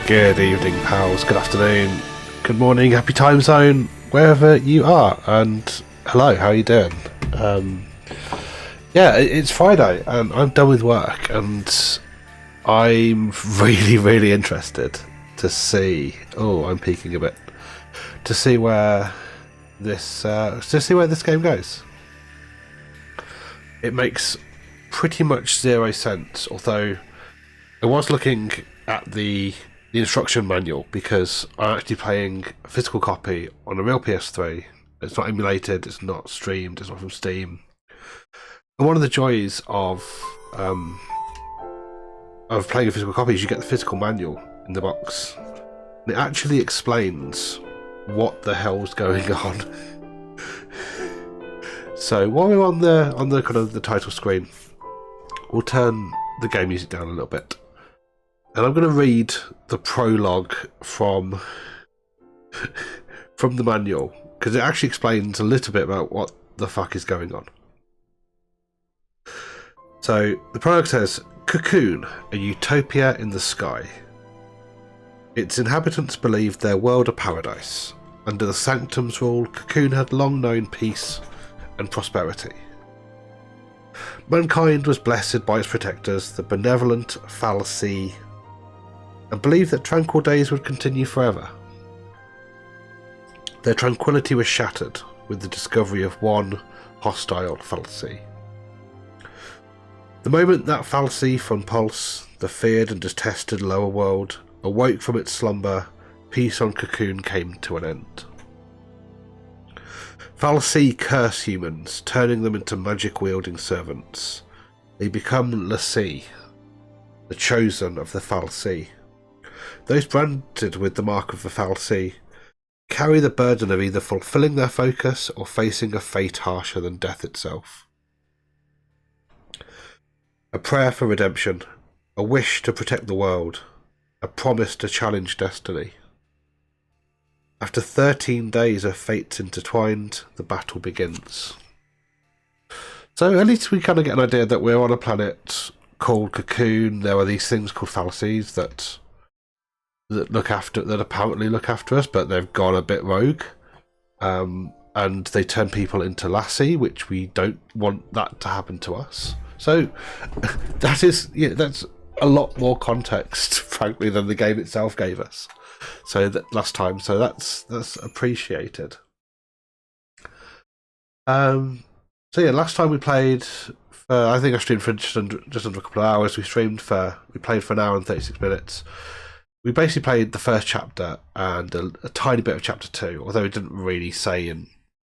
Good evening, pals. Good afternoon. Good morning. Happy time zone, wherever you are. And hello, how are you doing? It's Friday, and I'm done with work, and I'm really interested to see. Oh, I'm peeking a bit. To see where this game goes. It makes pretty much zero sense. Although I was looking at the instruction manual because I'm actually playing a physical copy on a real PS3. It's not emulated. It's not streamed. It's not from Steam. And one of the joys of playing a physical copy is you get the physical manual in the box. And it actually explains what the hell's going on. So while we're on the kind of the title screen, we'll turn the game music down a little bit. And I'm going to read the prologue from the manual, because it actually explains a little bit about what the fuck is going on. So the prologue says, Cocoon, a utopia in the sky. Its inhabitants believed their world a paradise. Under the Sanctum's rule, Cocoon had long known peace and prosperity. Mankind was blessed by its protectors, the benevolent Fallacy, and believed that tranquil days would continue forever. Their tranquility was shattered with the discovery of one hostile fallacy. The moment that fallacy from Pulse, the feared and detested lower world, awoke from its slumber, peace on Cocoon came to an end. Fallacy curse humans, turning them into magic-wielding servants. They become Lassie, the chosen of the Fallacy. Those branded with the mark of the Fallacy carry the burden of either fulfilling their focus or facing a fate harsher than death itself. A prayer for redemption, a wish to protect the world, a promise to challenge destiny. After 13 days of fates intertwined, the battle begins. So at least we kind of get an idea that we're on a planet called Cocoon. There are these things called fallacies that apparently look after us, but they've gone a bit rogue. And they turn people into Lassie, which we don't want that to happen to us. So that's a lot more context, frankly, than the game itself gave us. So that last time, so that's appreciated. Last time we played. I think I streamed for just under a couple of hours. We played for an hour and 36 minutes. We basically played the first chapter and a tiny bit of chapter 2, although it didn't really say in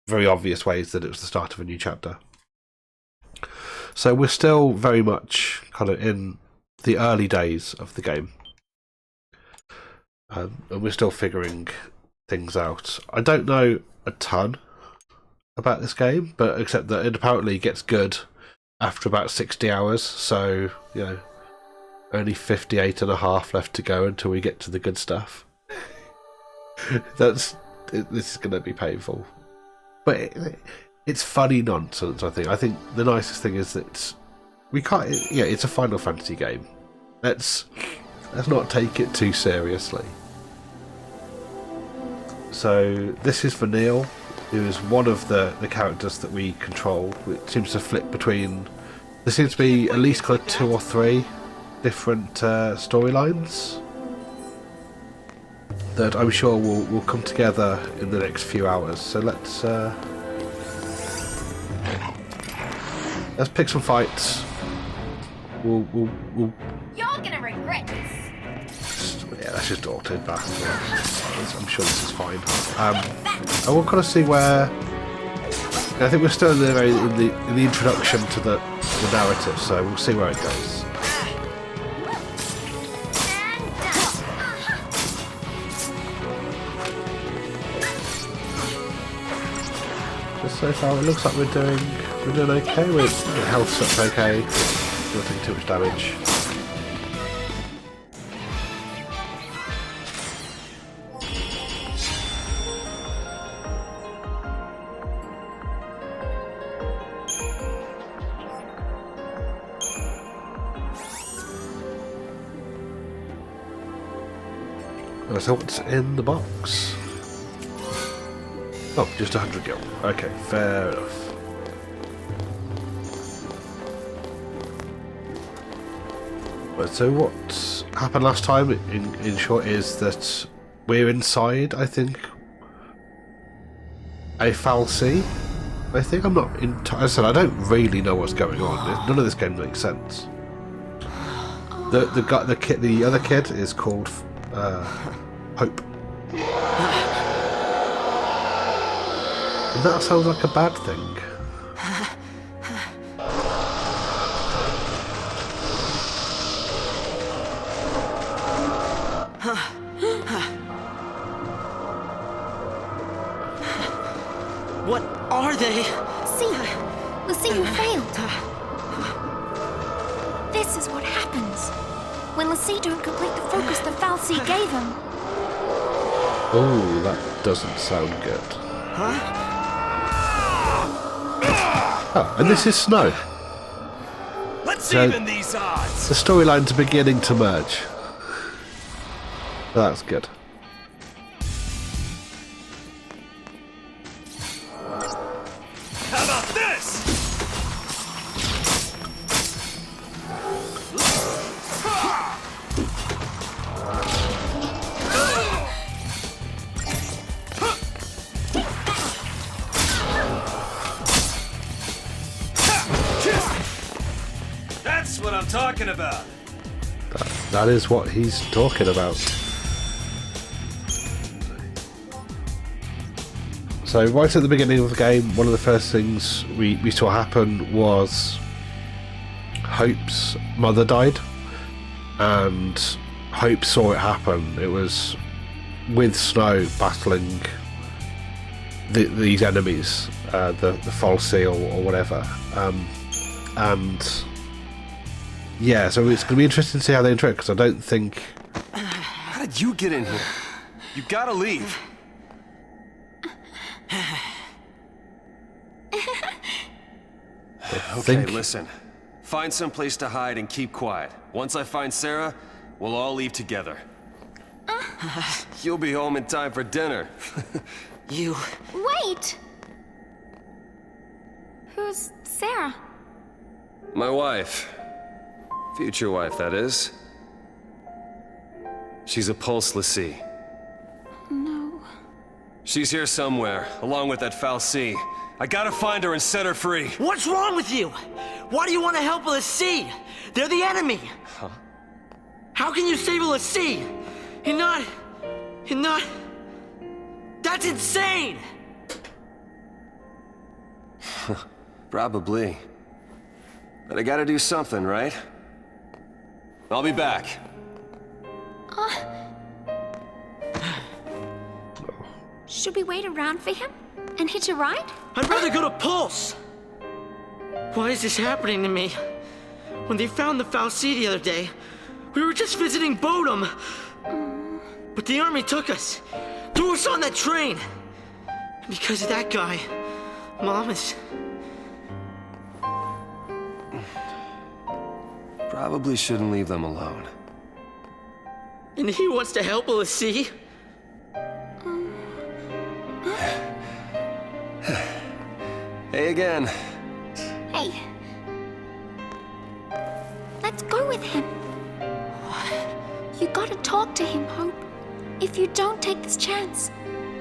very obvious ways that it was the start of a new chapter. So we're still very much kind of in the early days of the game. And we're still figuring things out. I don't know a ton about this game, but except that it apparently gets good after about 60 hours, so, only 58 and a half left to go until we get to the good stuff. This is going to be painful. But it's funny nonsense, I think. I think the nicest thing is that it's a Final Fantasy game. Let's not take it too seriously. So this is Vanille, who is one of the characters that we control. It seems to flip between. There seems to be at least kind of 2 or 3 different storylines that I'm sure will come together in the next few hours. So let's pick some fights. We'll You're gonna regret this. Yeah, let's just auto it back. I'm sure this is fine. And we'll kind of see where. I think we're still in the introduction to the narrative, so we'll see where it goes. Just so far, it looks like we're doing okay. The health's up okay. Not taking too much damage. So what's in the box? Oh, just 100 gil. Okay, fair enough. Right, so what happened last time, in short, is that we're inside, I think, a fal'Cie. I think I'm not as I said, I don't really know what's going on. None of this game makes sense. The other kid is called Hope. And that sounds like a bad thing. What are they? See, LaCie, you failed. This is what happens when LaCie don't complete the focus the fal'Cie gave him. Oh, that doesn't sound good. Huh? Oh, and this is Snow. Let's So- even these odds. The storylines are beginning to merge. That's good. How about this? That's what I'm talking about. That is what he's talking about. So right at the beginning of the game, one of the first things we saw happen was Hope's mother died, and Hope saw it happen. It was with Snow battling these enemies, the fal'Cie or whatever, and yeah, so it's going to be interesting to see how they interact, because I don't think... How did you get in here? You gotta leave. Okay, listen. Find some place to hide and keep quiet. Once I find Sarah, we'll all leave together. You'll be home in time for dinner. You... Wait! Who's Sarah? My wife. Future wife, that is. She's a pulse LaCie. No. She's here somewhere, along with that fal'Cie. I gotta find her and set her free. What's wrong with you? Why do you want to help LaCie? They're the enemy. Huh? How can you save LaCie? You're not... That's insane! Probably. But I gotta do something, right? I'll be back. Should we wait around for him and hitch a ride? I'd rather go to Pulse! Why is this happening to me? When they found the fal'Cie the other day, we were just visiting Bodum. But the army took us, threw us on that train. And because of that guy, Mom is... Probably shouldn't leave them alone. And he wants to help LaCie? Hey again. Hey. Let's go with him. You gotta talk to him, Hope. If you don't take this chance,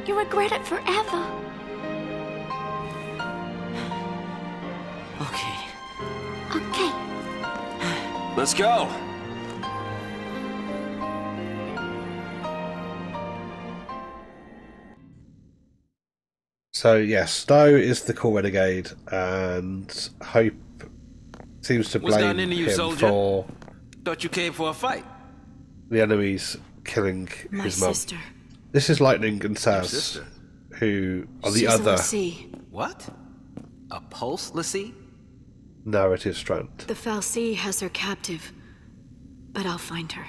you'll regret it forever. Okay. Okay. Let's go. So yes, Snow is the cool renegade, and Hope seems to What's blame gotten into you, him soldier? for Thought you came for a fight. the enemies killing My his mum. sister. This is Lightning and Saz, sister? who are the She's other a LaCie. What? A pulse, LaCie? narrative strand. The fal'Cie has her captive, but I'll find her.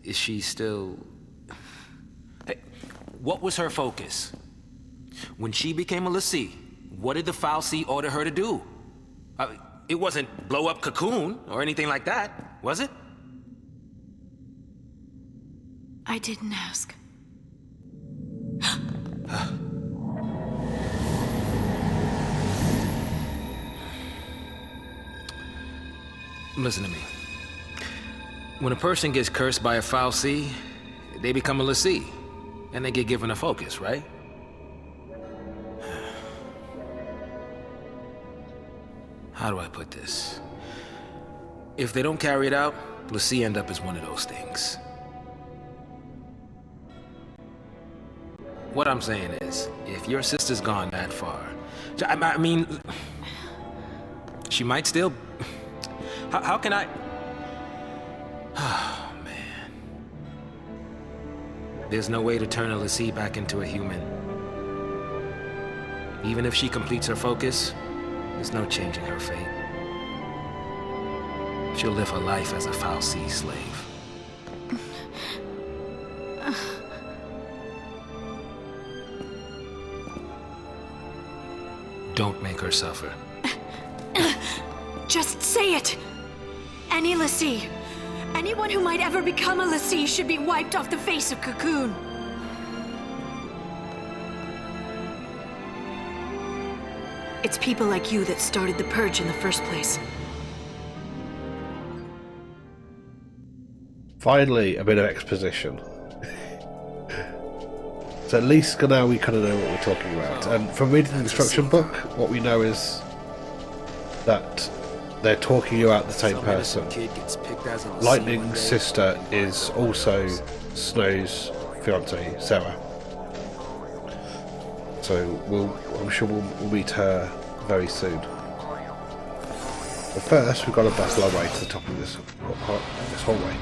Is she still... Hey, what was her focus? When she became a LaCie, what did the fal'Cie order her to do? It wasn't blow up Cocoon or anything like that, was it? I didn't ask. Listen to me. When a person gets cursed by a foul sea, they become a l'Cie, and they get given a focus, right? How do I put this? If they don't carry it out, l'Cie end up as one of those things. What I'm saying is, if your sister's gone that far, I mean, she might still... How can I... Oh, man. There's no way to turn a l'Cie back into a human. Even if she completes her focus, there's no changing her fate. She'll live her life as a foul sea slave. Don't make her suffer. Just say it! Any l'Cie, anyone who might ever become a l'Cie should be wiped off the face of Cocoon. It's people like you that started the Purge in the first place. Finally, a bit of exposition. So at least now we kind of know what we're talking about. And from reading the instruction book, what we know is that they're talking about the same person. Lightning's sister is also Snow's fiancée, Sarah. So I'm sure we'll meet her very soon. But first, we've got to battle our way to the top of this hallway.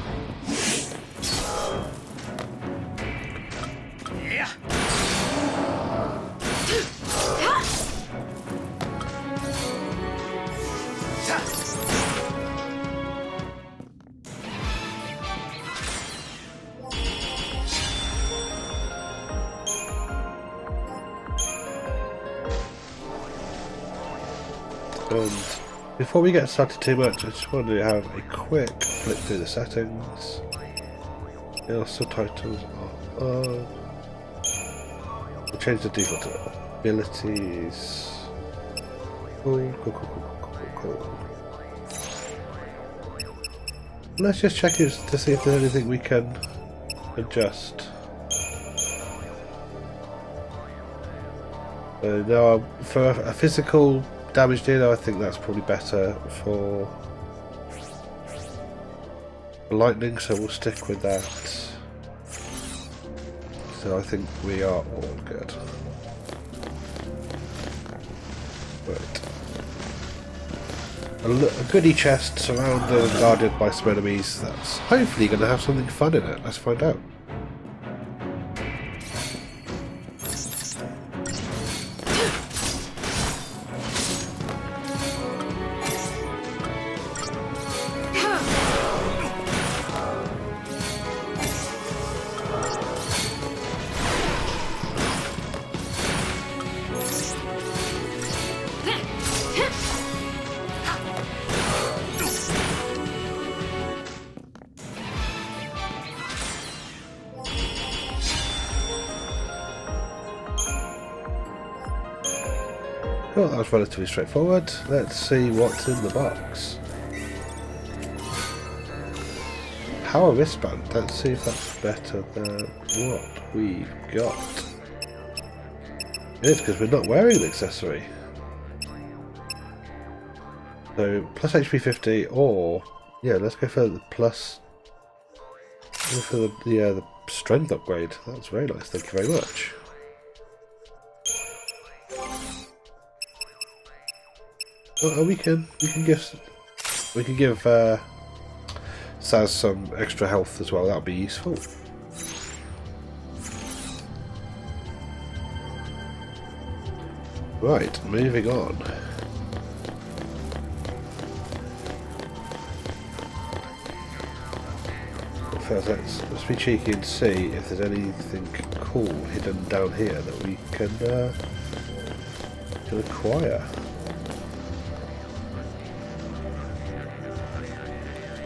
And before we get started too much, I just want to have a quick flick through the settings. Subtitles are on. We'll change the default to abilities. Cool. Let's just check it to see if there's anything we can adjust. Now, for a physical damage dealer, I think that's probably better for lightning, so we'll stick with that. So I think we are all good. Right. A goodie chest surrounded and guarded by some enemies that's hopefully going to have something fun in it. Let's find out. Well, that was relatively straightforward. Let's see what's in the box. Power wristband. Let's see if that's better than what we've got. It is, because we're not wearing an accessory. So plus HP 50, or yeah, let's go for the plus. Go for the strength upgrade. That's very nice. Thank you very much. We can give Saz some extra health as well. That would be useful. Right, moving on. First, let's be cheeky and see if there's anything cool hidden down here that we can acquire.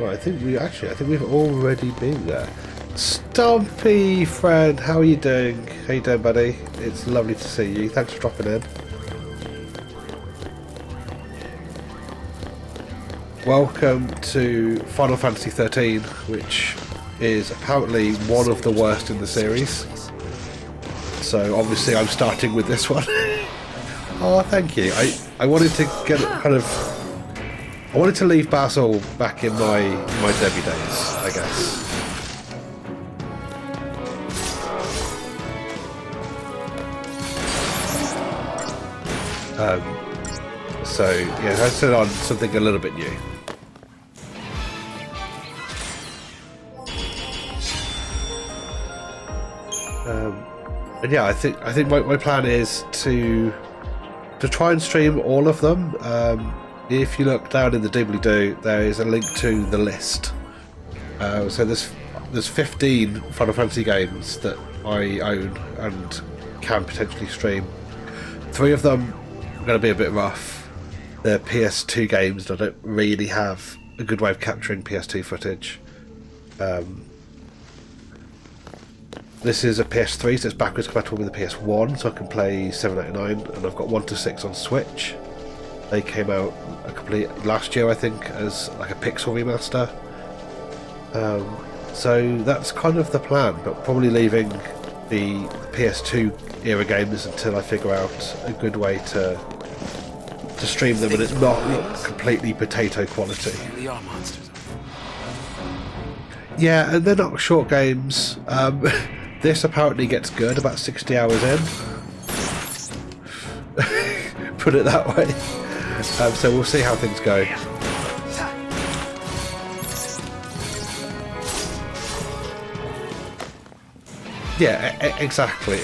Right, I think we've already been there. Stompy friend, how are you doing? How you doing, buddy? It's lovely to see you. Thanks for dropping in. Welcome to Final Fantasy XIII, which is apparently one of the worst in the series. So obviously I'm starting with this one. Oh, thank you. I wanted to get kind of... I wanted to leave Basil back in my Debbie days, I guess. So yeah, I set on something a little bit new. And yeah, I think my plan is to try and stream all of them. If you look down in the doobly-doo, there is a link to the list. So there's 15 Final Fantasy games that I own and can potentially stream. 3 of them are going to be a bit rough. They're PS2 games that don't really have a good way of capturing PS2 footage. This is a PS3, so it's backwards compatible with the PS1, so I can play 799, and I've got 1 to 6 on Switch. They came out last year, I think, as like a pixel remaster. So that's kind of the plan, but probably leaving the PS2 era games until I figure out a good way to stream them and it's not completely potato quality. Yeah, and they're not short games. This apparently gets good about 60 hours in. Put it that way. So we'll see how things go. Yeah, exactly.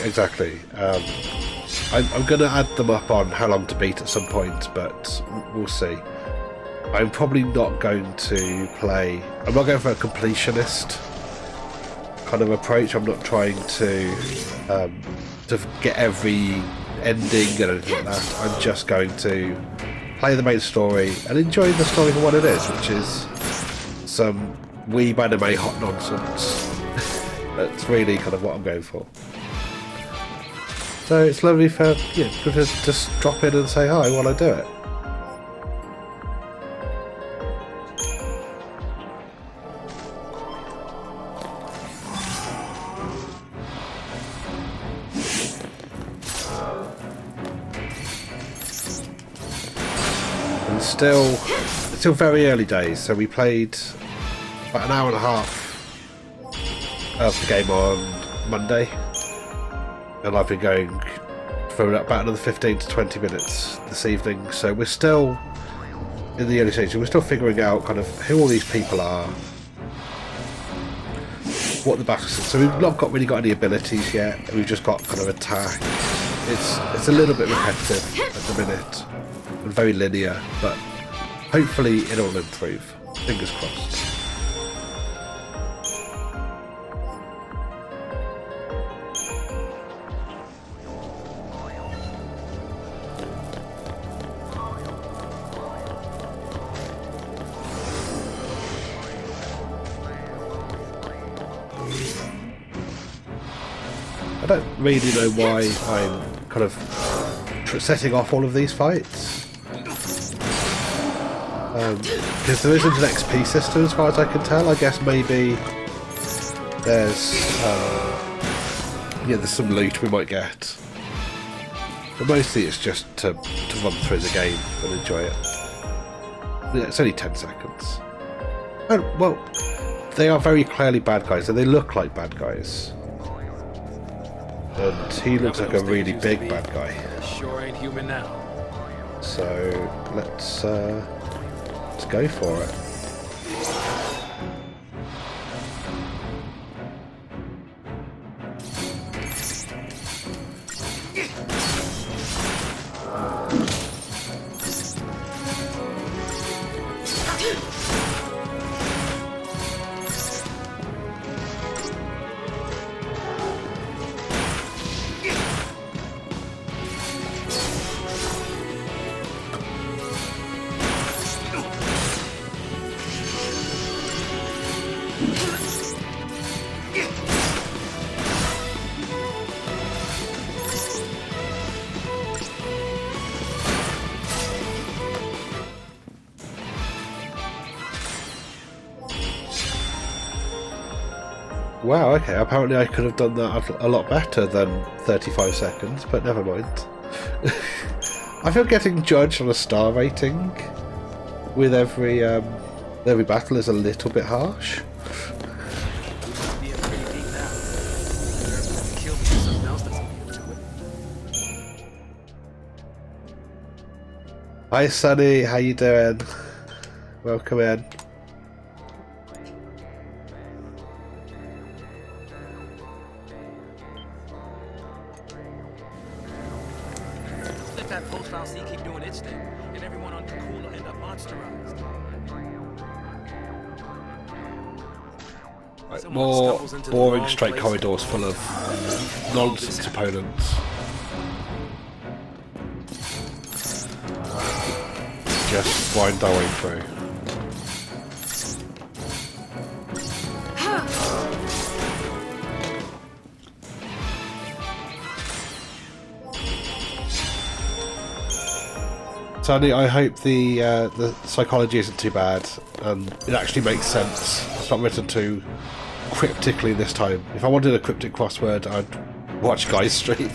I'm going to add them up on how long to beat at some point, but we'll see. I'm probably not going to play... I'm not going for a completionist kind of approach. I'm not trying to get every ending and anything like that. I'm just going to play the main story and enjoy the story for what it is, which is some weeb anime hot nonsense. That's really kind of what I'm going for. So it's lovely for you to just drop in and say hi while I do it. And still very early days, so we played about an hour and a half of the game on Monday, and I've been going for about another 15 to 20 minutes this evening, so we're still in the early stages. We're still figuring out kind of who all these people are, what the battle is. So we've not really got any abilities yet, we've just got kind of attack. It's a little bit repetitive at the minute and very linear, but hopefully it'll improve. Fingers crossed. I don't really know why I'm kind of setting off all of these fights. Because there isn't an XP system as far as I can tell. I guess maybe there's there's some loot we might get. But mostly it's just to run through the game and enjoy it. Yeah, it's only 10 seconds. Oh, well, they are very clearly bad guys, and they look like bad guys. And he looks like a really big bad guy. Sure ain't human now. So let's go for it. Wow, okay, apparently I could have done that a lot better than 35 seconds, but never mind. I feel getting judged on a star rating with every battle is a little bit harsh. Hi Sunny, how you doing? Welcome in. Let that post-foul C keep doing its thing, and everyone on Cool will end up monsterized. Right, more boring straight corridors full of nonsense opponents. Just wind our way through. Sandy, I hope the psychology isn't too bad and it actually makes sense. It's not written too cryptically this time. If I wanted a cryptic crossword, I'd watch Guy's stream.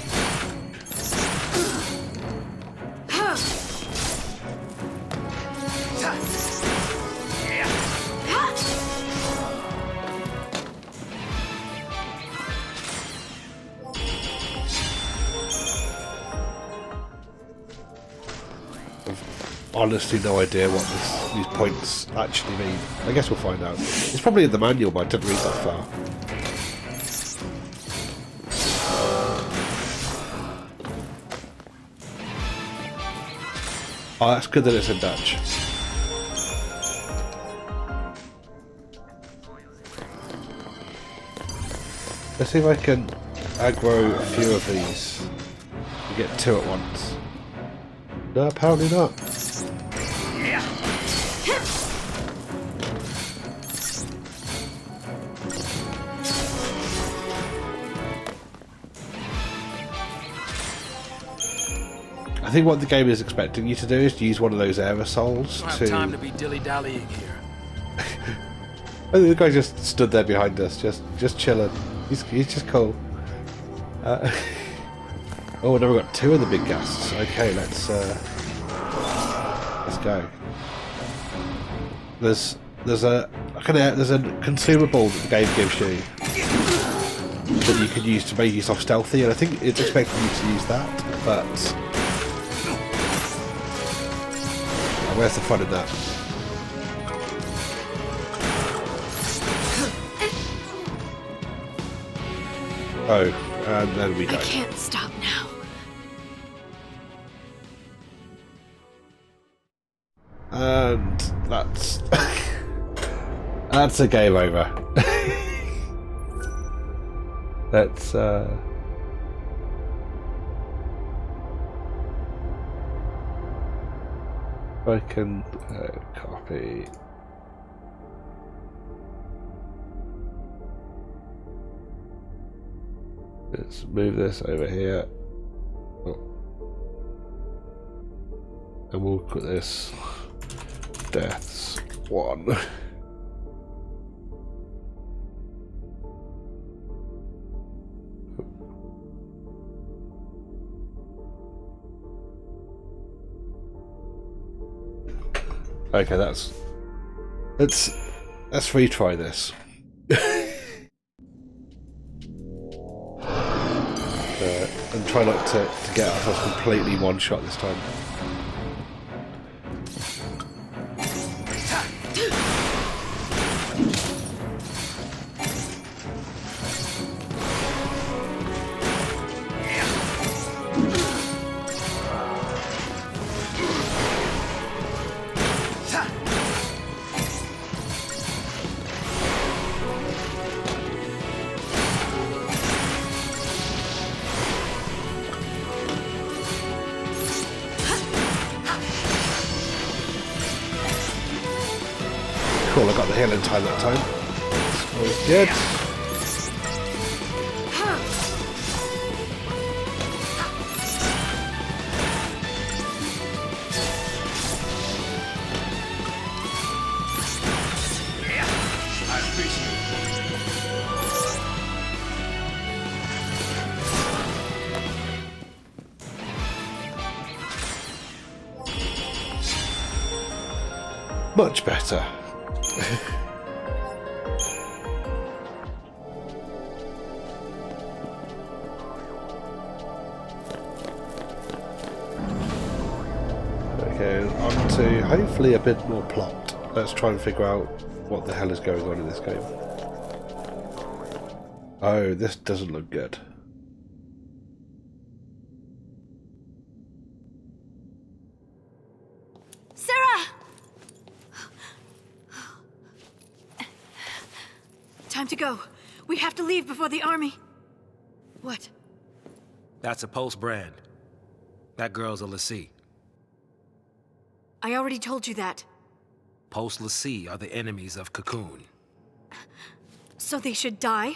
Honestly no idea what these points actually mean. I guess we'll find out. It's probably in the manual, but I didn't read that far. Oh, that's good that it's in Dutch. Let's see if I can aggro a few of these and get two at once. No, apparently not. I think what the game is expecting you to do is to use one of those aerosols I don't have time to be dilly-dallying here. I think the guy just stood there behind us, just chilling. He's just cool. Oh, now we've got two of the big ghasts. Okay, let's go. There's a consumable that the game gives you that you can use to make yourself stealthy, and I think it's expecting you to use that, but where's the fun in that? Oh, and then we die. I can't stop now. And that's that's a game over. Let's if I can copy. Let's move this over here. Oh. And we'll put this deaths 1. Okay, let's retry this. And try not to get ourselves completely one shot this time. Cool, I got the heal in time that time. That's always good. Much better. Okay, on to hopefully a bit more plot. Let's try and figure out what the hell is going on in this game. Oh, this doesn't look good. Sarah! Time to go. We have to leave before the army. What? That's a Post brand. That girl's a Lassie. I already told you that. Post Lassie are the enemies of Cocoon. So they should die?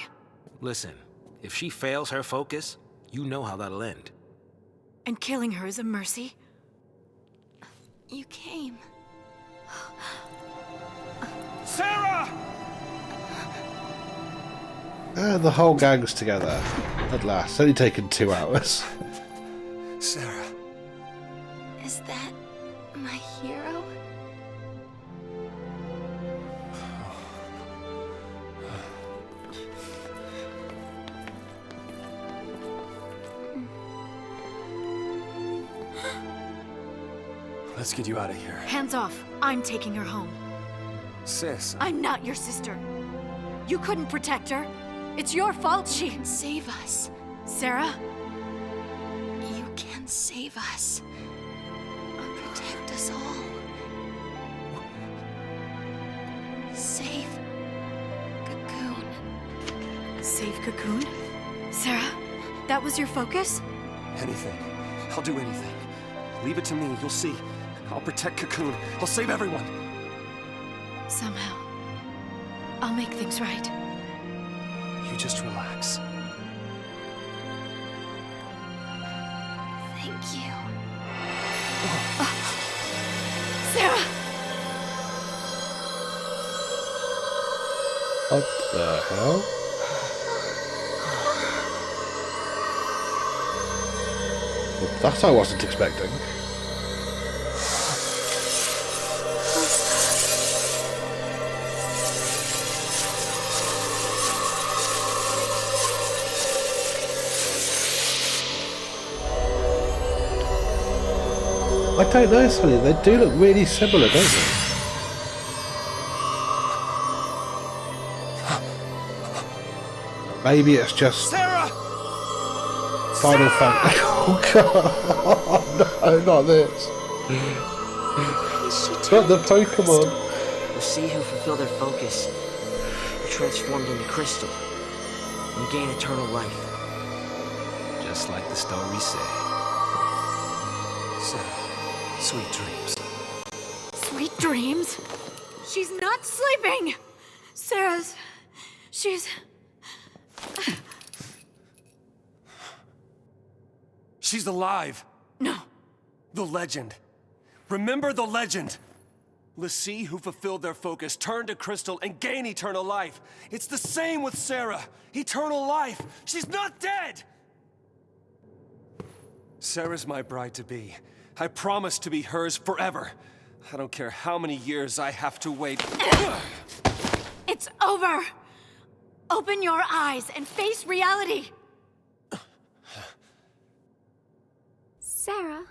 Listen, if she fails her focus, you know how that'll end. And killing her is a mercy? You came. Sarah! And the whole gang's together. At last. It's only taken 2 hours. Sarah. Is that my hero? Let's get you out of here. Hands off. I'm taking her home. Sis. I'm not your sister. You couldn't protect her. It's your fault she... Save us. Sarah? You can save us. Protect us all. Save Cocoon. Save Cocoon? Sarah? That was your focus? Anything. I'll do anything. Leave it to me, you'll see. I'll protect Cocoon. I'll save everyone. Somehow. I'll make things right. You just relax. Thank you. Sarah! What the hell? Well, that I wasn't expecting. I don't know, Sonny. They do look really similar, don't they? Maybe it's just Sarah! Final Fantasy. Oh god! No, not this. Why is she Not the turned into Pokemon. The sea who fulfill their focus are transformed into crystal and gain eternal life. Just like the story said. Sarah, sweet dreams. Sweet dreams? She's not sleeping! Sarah's... She's... She's alive. No. The legend. Remember the legend. Lassie who fulfilled their focus turn to crystal and gain eternal life. It's the same with Sarah. Eternal life. She's not dead! Sarah's my bride-to-be. I promise to be hers forever. I don't care how many years I have to wait. It's over! Open your eyes and face reality! Sarah,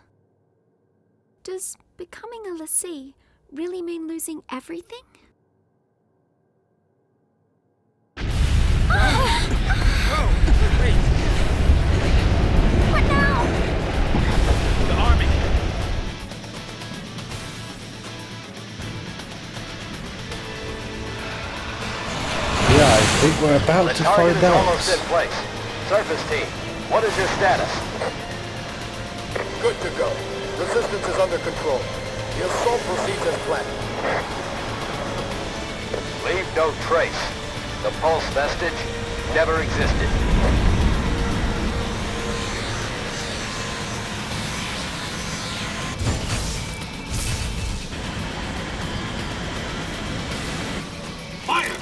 does becoming a Lassie really mean losing everything? Wait, What now? the army! Yeah, I think we're about to Target find is almost in out. place. Surface team, what is your status? Good to go. Resistance is under control. The assault proceeds as planned. Leave no trace. The pulse vestige never existed. Fire!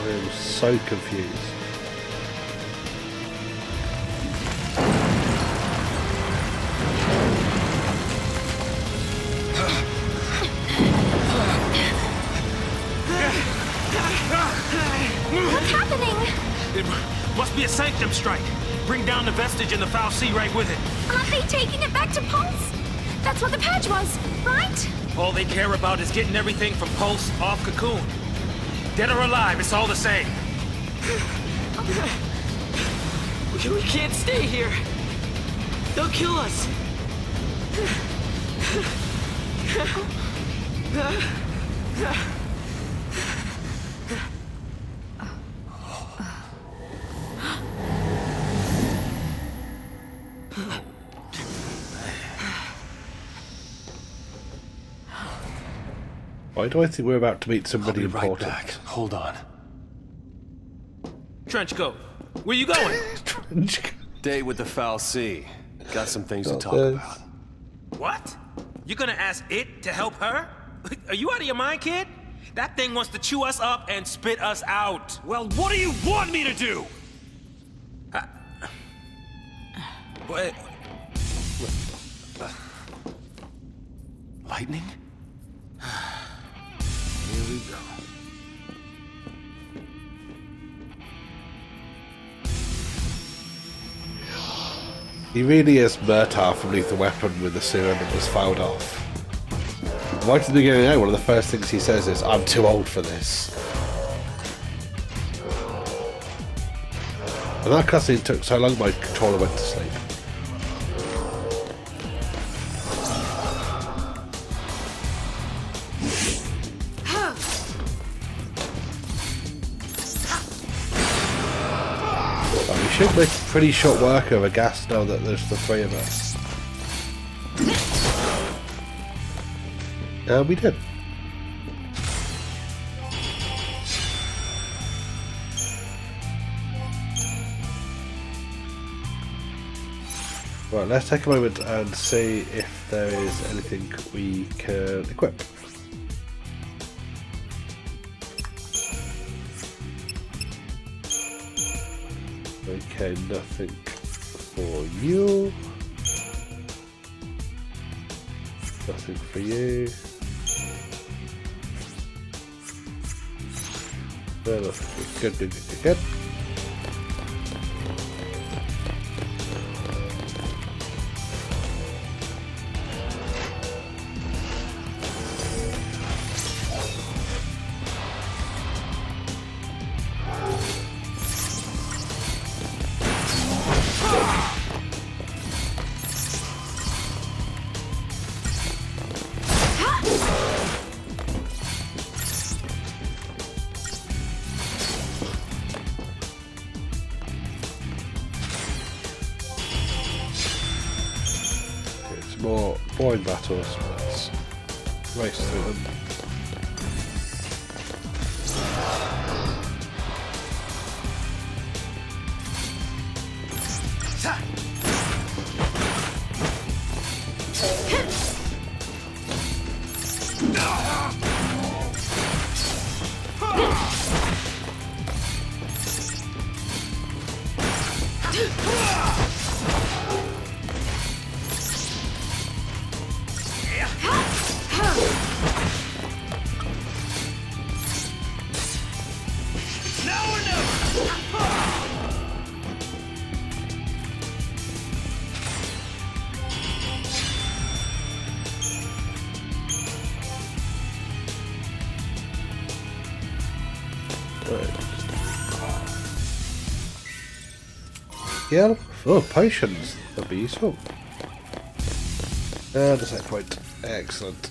I am so confused. What's happening? It must be a sanctum strike. Bring down the vestige and the foul sea right with it. Aren't they taking it back to Pulse? That's what the patch was, right? All they care about is getting everything from Pulse off Cocoon. Dead or alive, it's all the same. We can't stay here. They'll kill us. Why do I think we're about to meet I'll somebody be right important? back. Hold on. Trench coat, where you going? Date with the Foul Sea. Got some things to Not talk this. about. What? You're gonna ask it to help her? Are you out of your mind, kid? That thing wants to chew us up and spit us out. Well, what do you want me to do? What? Lightning? Here we go. He really is Murtaugh from Lethal Weapon with the serum that was fouled off. Right at the beginning, one of the first things he says is, "I'm too old for this." And that cutscene took so long my controller went to sleep. We should make pretty short work of a gas now that there's the three of us. We did. Right, let's take a moment and see if there is anything we can equip. Okay, nothing for you. Nothing for you. Good, good, good, good, good. More boring battles, but let's race through them. Yeah, oh, potions. That'd be useful. And a set point. Excellent.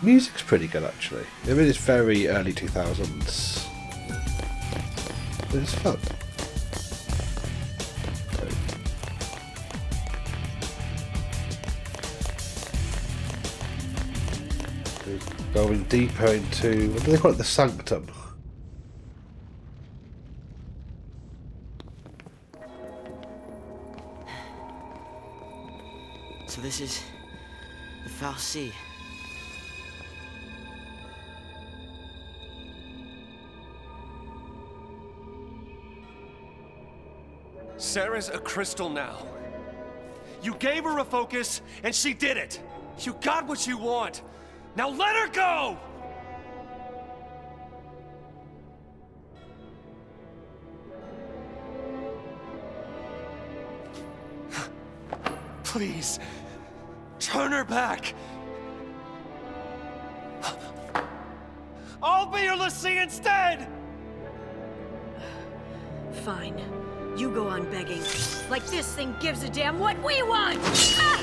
Music's pretty good actually. I mean, it's very early 2000s. But it's fun. Going deeper into, what do they call it, the sanctum? So this is the fal'Cie. Sarah's a crystal now. You gave her a focus, and she did it. You got what you want. Now let her go! Please, turn her back. I'll be your LaCie instead! Fine. You go on begging. Like this thing gives a damn what we want! Ah!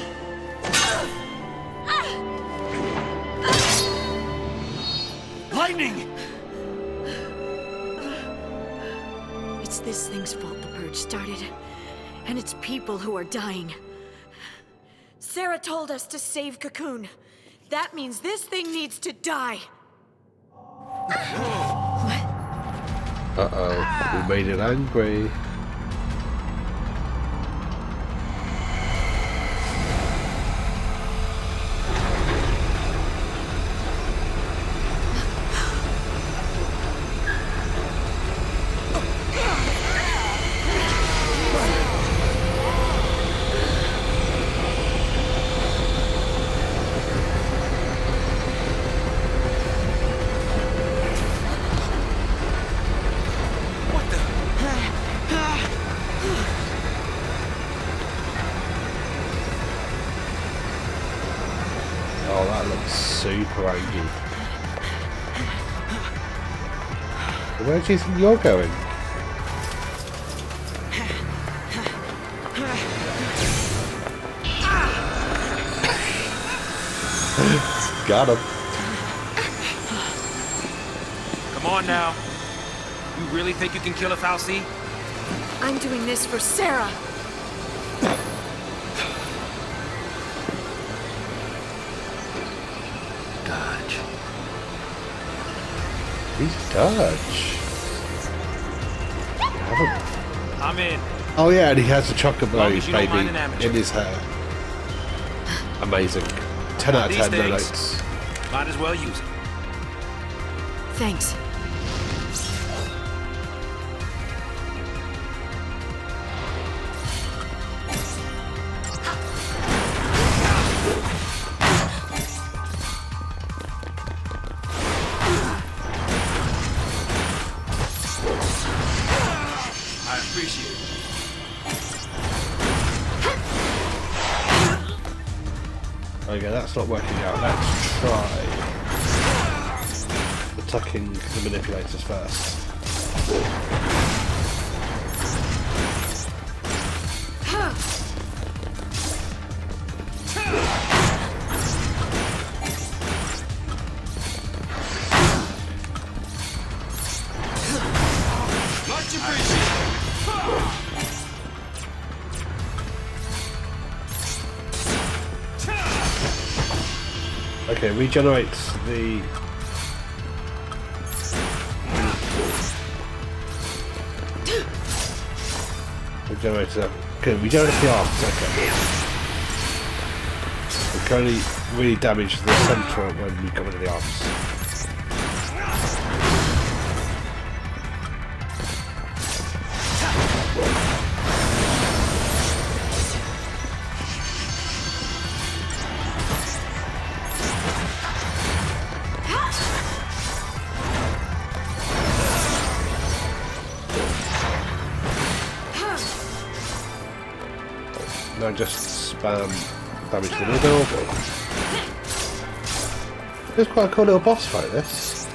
Lightning! It's this thing's fault the purge started. And it's people who are dying. Sarah told us to save Cocoon. That means this thing needs to die. Uh-oh, we made it angry. Oh, that looks super angry. Where do you think you're going? Got him. Come on now. You really think you can kill a fal'Cie? I'm doing this for Sarah. Dodge. He's Dutch. I'm in. Oh yeah, and he has a chocolate Long blow as you don't baby mind an amateur. in his hair. Amazing. 10 out of These 10 no things. notes. Might as well use it. Thanks. I appreciate it. Okay, that's not working out. Let's try attacking the manipulators first. Much appreciated! Okay, regenerates the... Okay, regenerates the arms, okay. We can only really damage the central when we go into the arms. Now just spam damage to the middle. It's quite a cool little boss fight, this.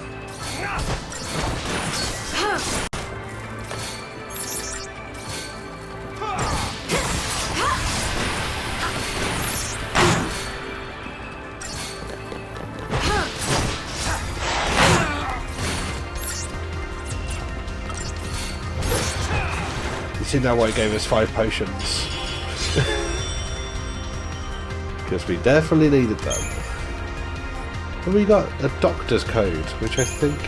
You see now why it gave us 5 potions. Because we definitely needed them. And we got a doctor's code, which I think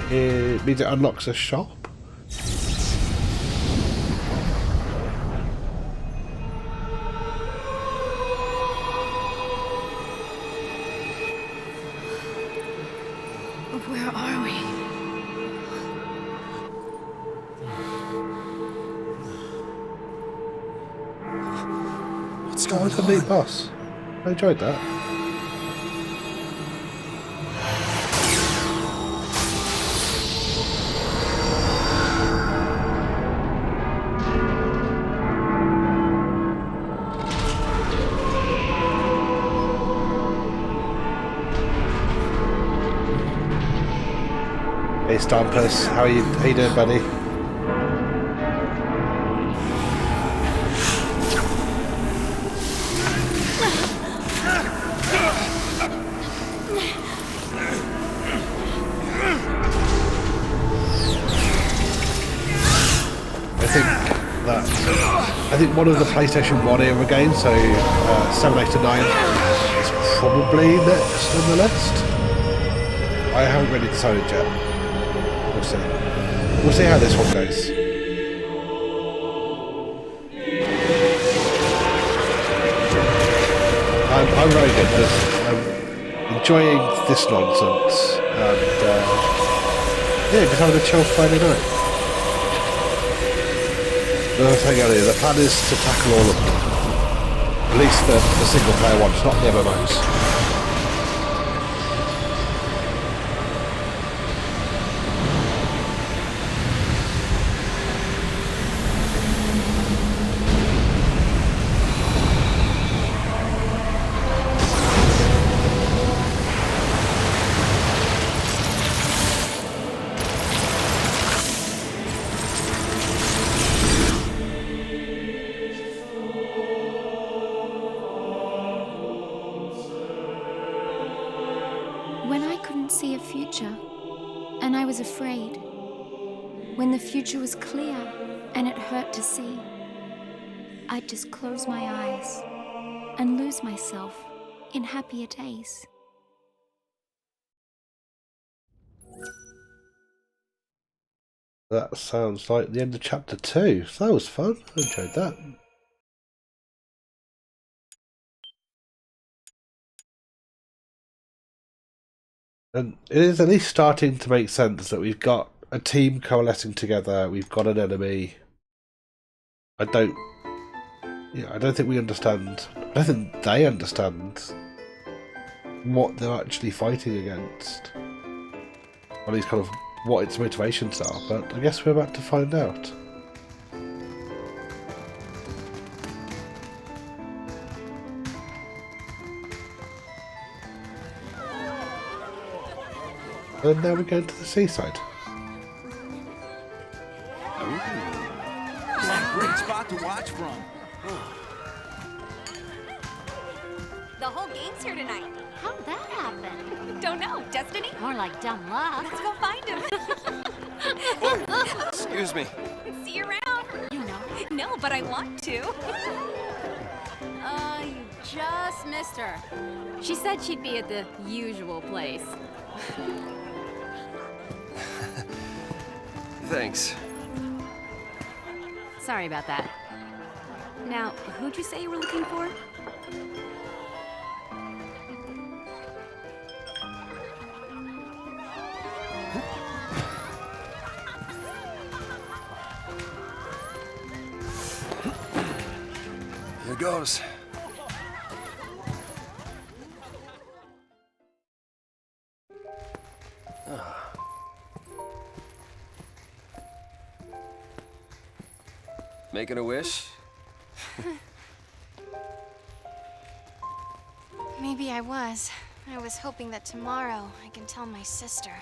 means it unlocks a shop. That was a neat boss. I enjoyed that. Hey Stompers, how you doing, buddy? I think one of the PlayStation 1 era games, so 7, 8 and 9, is probably next on the list. I haven't really decided yet. We'll see. We'll see how this one goes. I'm very good. I'm enjoying this nonsense and yeah, just having a chill Friday night. As I was saying earlier, the plan is to tackle all of them. At least the single player ones, not the MMOs. When I couldn't see a future, and I was afraid. When the future was clear, and it hurt to see. I'd just close my eyes, and lose myself in happier days. That sounds like the end of chapter 2. So that was fun. I enjoyed that. And it is at least starting to make sense that we've got a team coalescing together. We've got an enemy. I don't think we understand. I don't think they understand what they're actually fighting against. Or at least kind of what its motivations are. But I guess we're about to find out. And now we're going to the seaside. It's a great spot to watch from. The whole gang's here tonight. How'd that happen? Don't know. Destiny? More like dumb luck. Let's go find him. Excuse me. See you around. You know. No, but I want to. You just missed her. She said she'd be at the usual place. Thanks. Sorry about that. Now, who'd you say you were looking for? Here goes. Making a wish? Maybe I was. I was hoping that tomorrow I can tell my sister.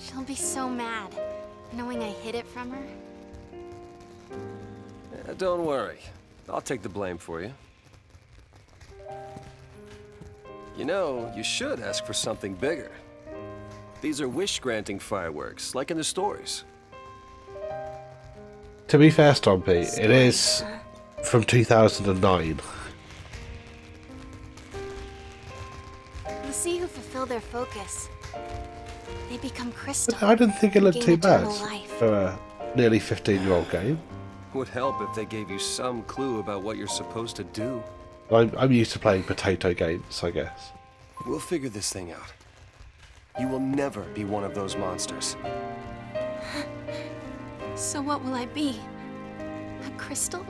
She'll be so mad, knowing I hid it from her. Don't worry. I'll take the blame for you. You know, you should ask for something bigger. These are wish-granting fireworks, like in the stories. To be fair, Stompy, it is from 2009. You see who fulfill their focus. They become crystal. I didn't think it looked too gain bad eternal life. for a nearly 15-year-old game. Would help if they gave you some clue about what you're supposed to do. I'm used to playing potato games, I guess. We'll figure this thing out. You will never be one of those monsters. So what will I be? A crystal?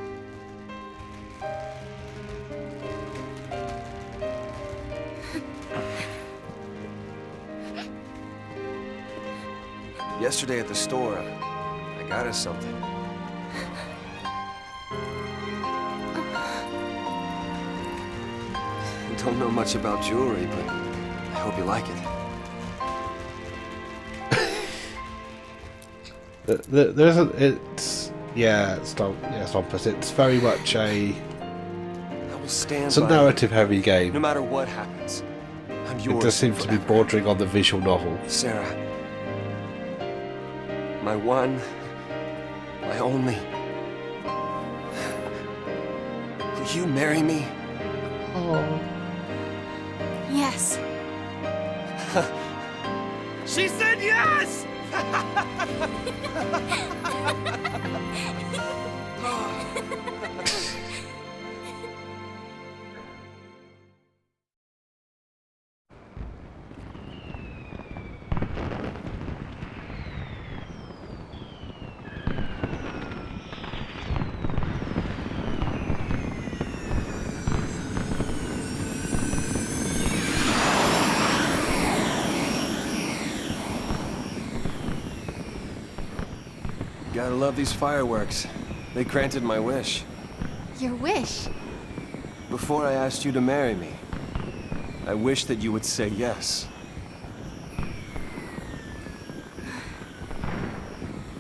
Yesterday at the store, I got us something. I don't know much about jewelry, but I hope you like it. There isn't. It's Stompus. It's very much I will stand it's a by narrative-heavy game. no matter what happens. I'm yours. It does seem to be forever. bordering on the visual novel. Sarah. My one, my only. Will you marry me? Yes. She said yes! Gotta love these fireworks. They granted my wish. Your wish? Before I asked you to marry me, I wish that you would say yes.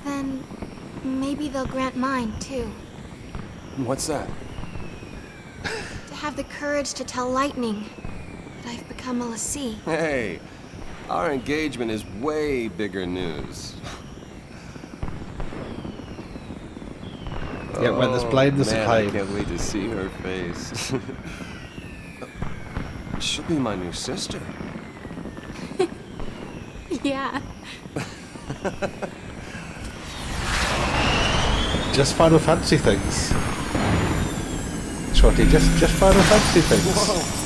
Then maybe they'll grant mine, too. What's that? To have the courage to tell Lightning that I've become a Lassie. Hey, our engagement is way bigger news. Yeah, when there's blame, there's a Man, claim. I can't wait to see her face. She'll be my new sister. Yeah. Just Final Fantasy things. Shorty, just Final Fantasy things.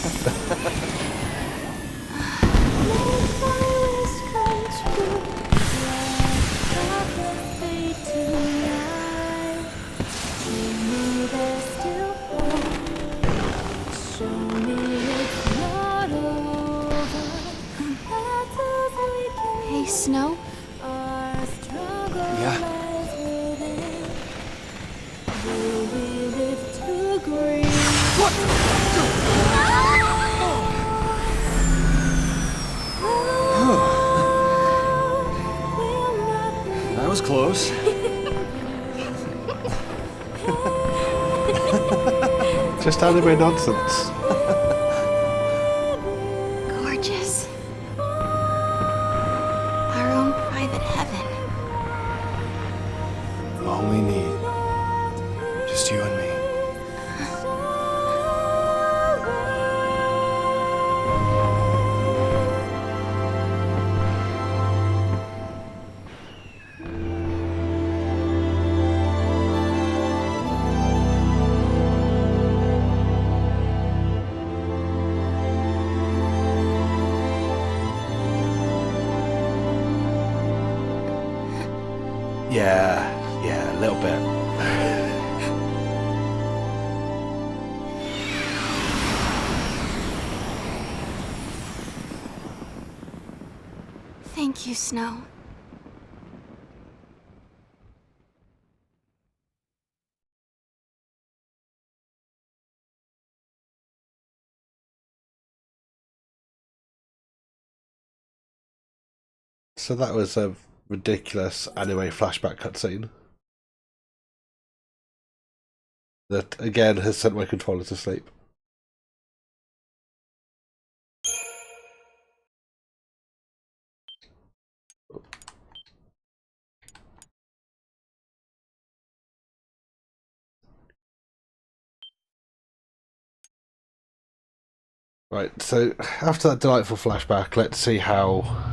Hey, Snow? Yeah. That was close. Just anime nonsense. Gorgeous. Our own private heaven. All we need. Just you and me. Yeah, a little bit. Thank you, Snow. So that was a ridiculous anime flashback cutscene. That again has sent my controller to sleep. Right, so after that delightful flashback, let's see how.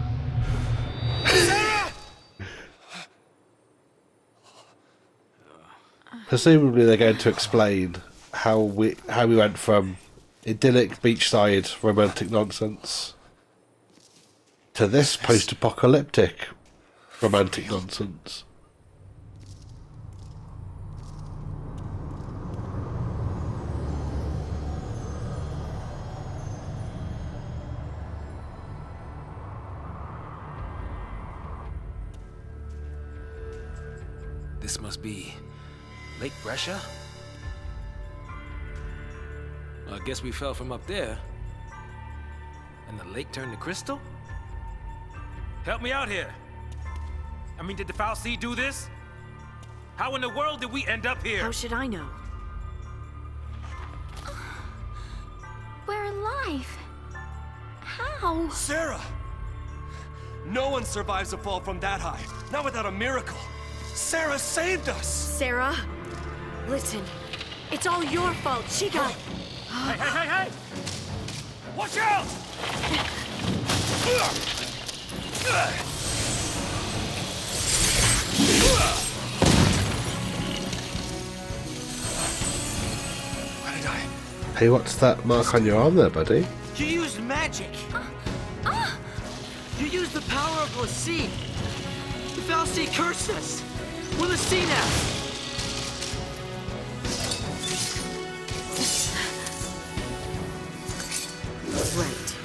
Presumably, they're going to explain how we went from idyllic beachside romantic nonsense to this post-apocalyptic romantic nonsense. This must be Lake Brescia? Well, I guess we fell from up there. And the lake turned to crystal? Help me out here. I mean, did the Foul Sea do this? How in the world did we end up here? How should I know? We're alive. How? Sarah! No one survives a fall from that high. Not without a miracle. Sarah saved us! Sarah, listen. It's all your fault. She got... Hey! Watch out! Why did I... Hey, what's that mark on your arm there, buddy? You used magic. You used the power of l'Cie. The Fal'Cie cursed us. We're l'Cie now. Right.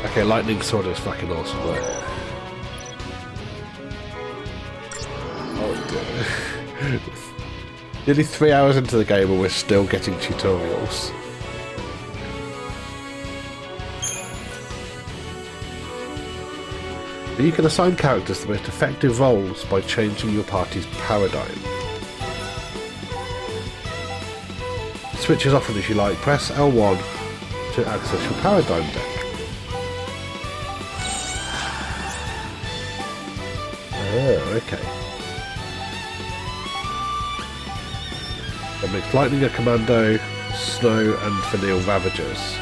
Okay, lightning sword is fucking awesome, right? Oh dear. Nearly 3 hours into the game and we're still getting tutorials. You can assign characters the most effective roles by changing your party's paradigm. Switch as often as you like. Press L1 to access your paradigm deck. Oh, okay. That makes Lightning a commando, Snow and Vanille Ravagers.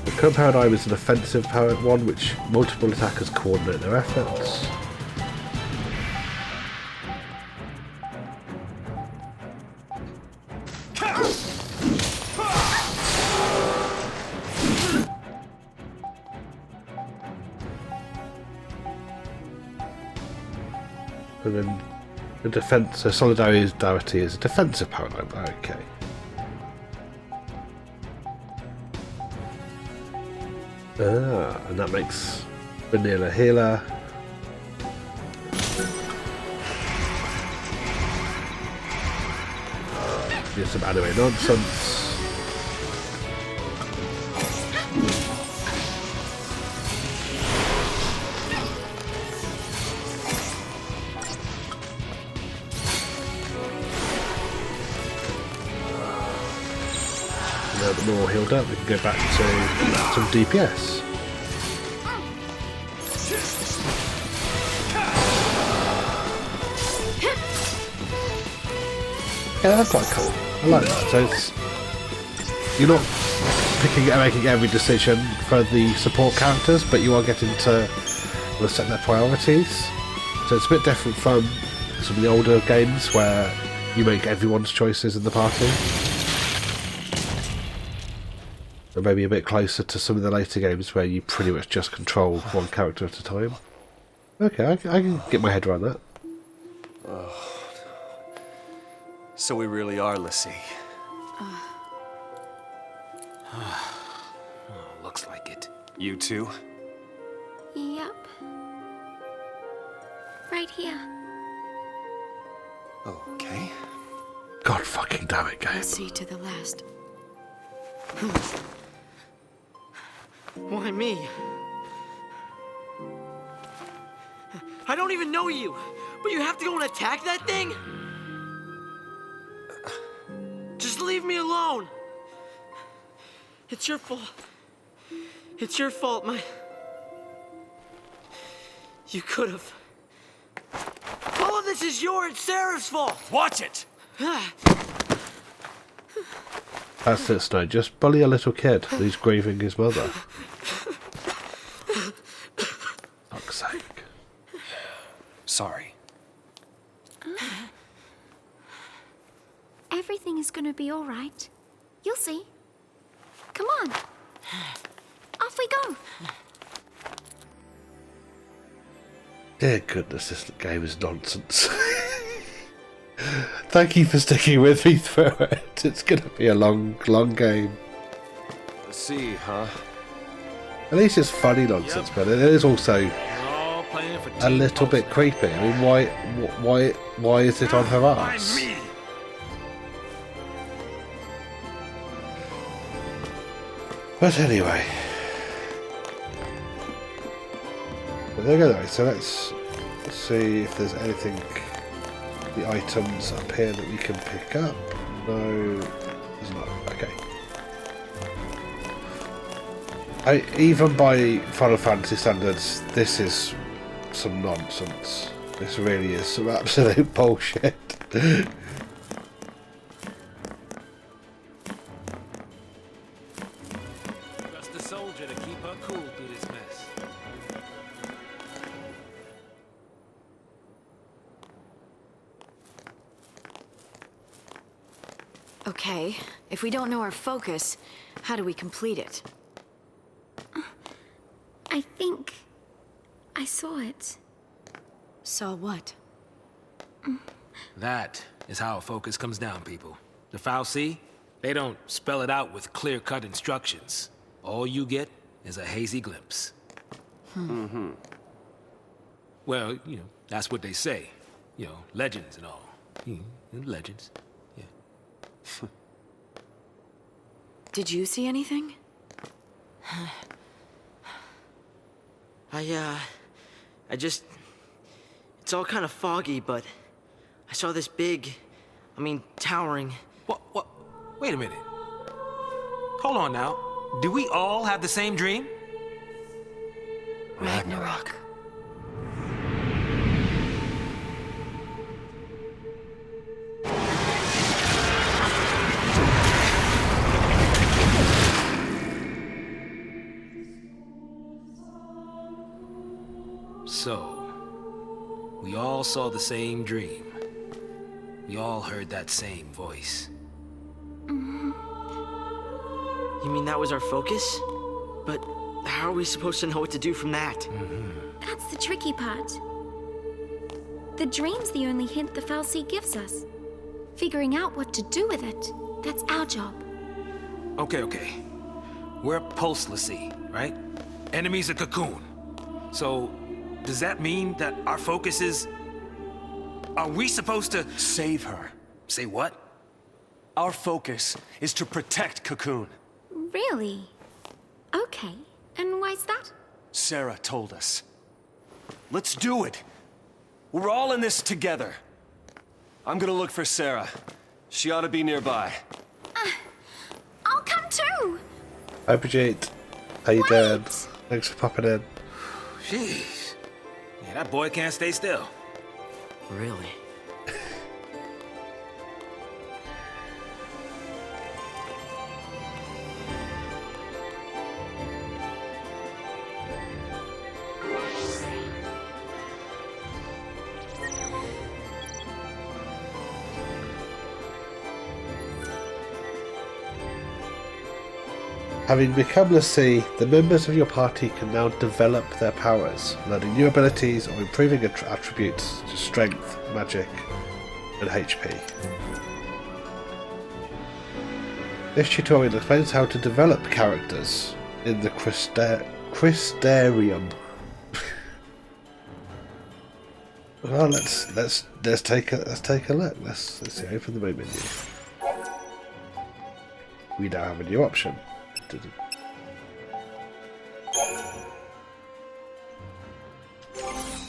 The current paradigm is an offensive one which multiple attackers coordinate their efforts. And then the defense, so solidarity is a defensive paradigm. Okay. And that makes Vanilla healer. Get some anime nonsense. Now that we're all healed up, we can go back to some DPS. Yeah, that's quite cool. I like that. So it's, you're not picking and making every decision for the support characters, but you are getting to set their priorities. So it's a bit different from some of the older games where you make everyone's choices in the party. Or maybe a bit closer to some of the later games where you pretty much just control one character at a time. Okay, I can get my head around that. So we really are l'Cie. Looks like it. You too? Yep. Right here. Okay. God fucking damn it, game. l'Cie to the last. Why me? I don't even know you, but you have to go and attack that thing? Just leave me alone. It's your fault. It's your fault, You could have. All of this is your and Sarah's fault. Watch it! That's it, Snow. Just bully a little kid. He's grieving his mother. Fuck's sake. Sorry. Everything is gonna be all right. You'll see. Come on. Off we go. Dear goodness, this game is nonsense. Thank you for sticking with me through it. It's going to be a long game. Let's see, huh? At least it's funny nonsense, but it is also All playing for a Team little bit Postman. creepy. I mean, why is it on her Why arse? me? But anyway. But there we go. So let's see if there's anything, the items up here that we can pick up. No, there's not. Okay. Even by Final Fantasy standards, this is some nonsense. This really is some absolute bullshit. Trust the soldier to keep her cool through this mess. Okay, if we don't know our focus, how do we complete it? I think I saw it. Saw what? That is how a focus comes down, people. The fal'Cie, they don't spell it out with clear-cut instructions. All you get is a hazy glimpse. Well, you know, that's what they say. You know, legends and all. Legends. Yeah. Did you see anything? I just... It's all kind of foggy, but I saw this big, towering... What? Wait a minute. Hold on now. Do we all have the same dream? Ragnarok. So, we all saw the same dream. We all heard that same voice. You mean that was our focus? But how are we supposed to know what to do from that? That's the tricky part. The dream's the only hint the fal'Cie gives us. Figuring out what to do with it, that's our job. Okay. We're Pulse l'Cie, right? Enemies of Cocoon. So, does that mean that our focus is... Are we supposed to... Save her. Say what? Our focus is to protect Cocoon. Really? Okay. And why's that? Sarah told us. Let's do it. We're all in this together. I'm gonna look for Sarah. She ought to be nearby. I'll come too! Hi, Brigitte. How you doing? Wait. Thanks for popping in. Jeez. Yeah, that boy can't stay still. Really? Having become l'Cie, the members of your party can now develop their powers, learning new abilities or improving attributes such as strength, magic, and HP. This tutorial explains how to develop characters in the Crystarium. Well, let's take a look. Let's see. Open the main menu. We now have a new option.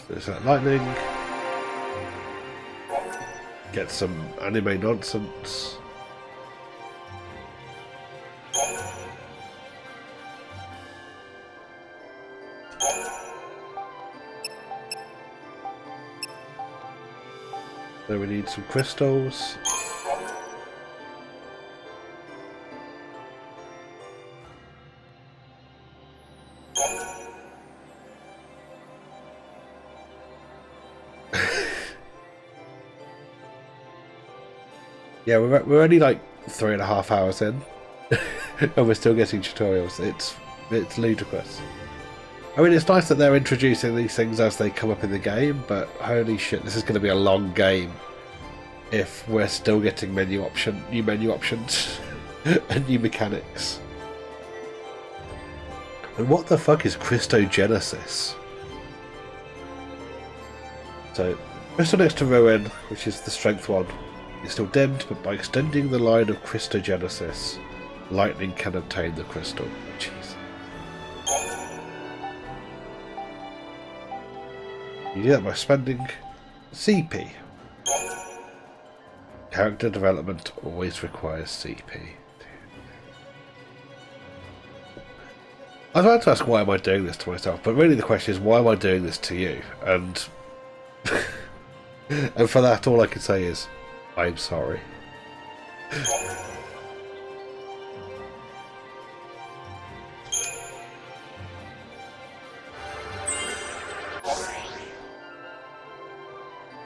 There's that lightning. Get some anime nonsense. Then we need some crystals. Yeah, we're only like 3.5 hours in, and we're still getting tutorials. It's ludicrous. I mean, it's nice that they're introducing these things as they come up in the game, but holy shit, this is going to be a long game if we're still getting new menu options and new mechanics. And what the fuck is Christogenesis? So, crystal next to ruin, which is the strength one, is still dimmed, but by extending the line of Christogenesis, lightning can obtain the crystal. Jeez. You do that by spending CP. Character development always requires CP. I was about to ask why am I doing this to myself, but really the question is why am I doing this to you? And and for that all I can say is I'm sorry.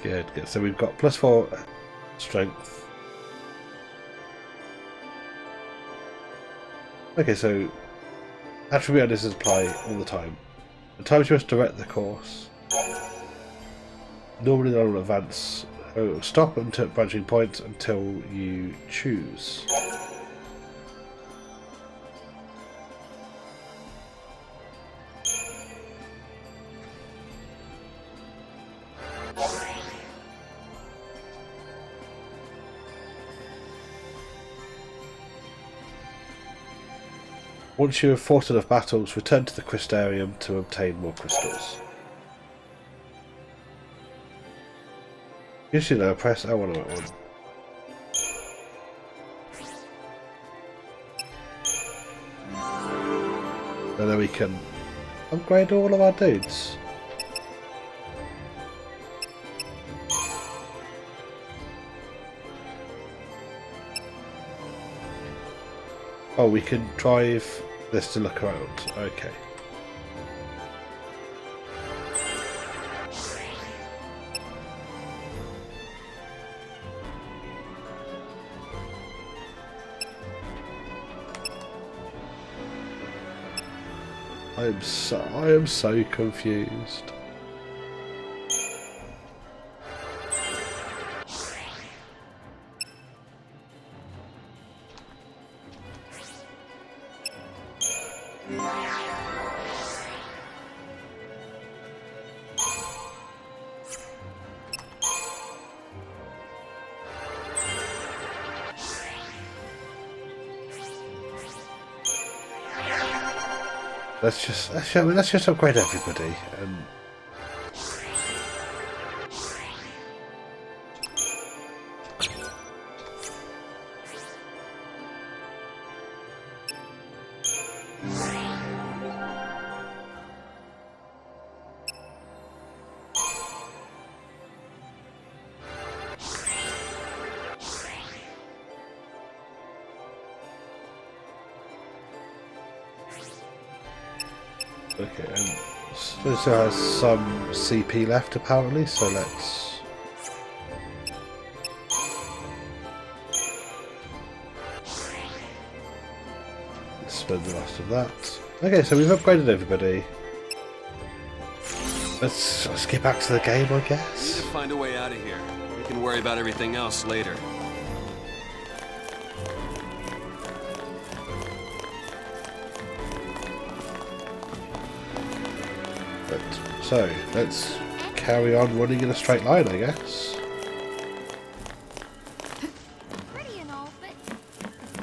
Good, good. So we've got +4 strength. Okay, so attribute on this is apply all the time. The times you must direct the course. Normally they will advance. Stop until branching point until you choose. Once you have fought enough battles, return to the Crystarium to obtain more crystals. Usually now press L1 or L1. And then we can upgrade all of our dudes. Oh, we can drive this to look around. Okay. I am so confused. Let's just upgrade everybody and okay, and this has some CP left apparently, so let's spend the rest of that. Okay, so we've upgraded everybody. Let's get back to the game, I guess. We need to find a way out of here. We can worry about everything else later. So, let's carry on running in a straight line, I guess. Pretty and all, but it's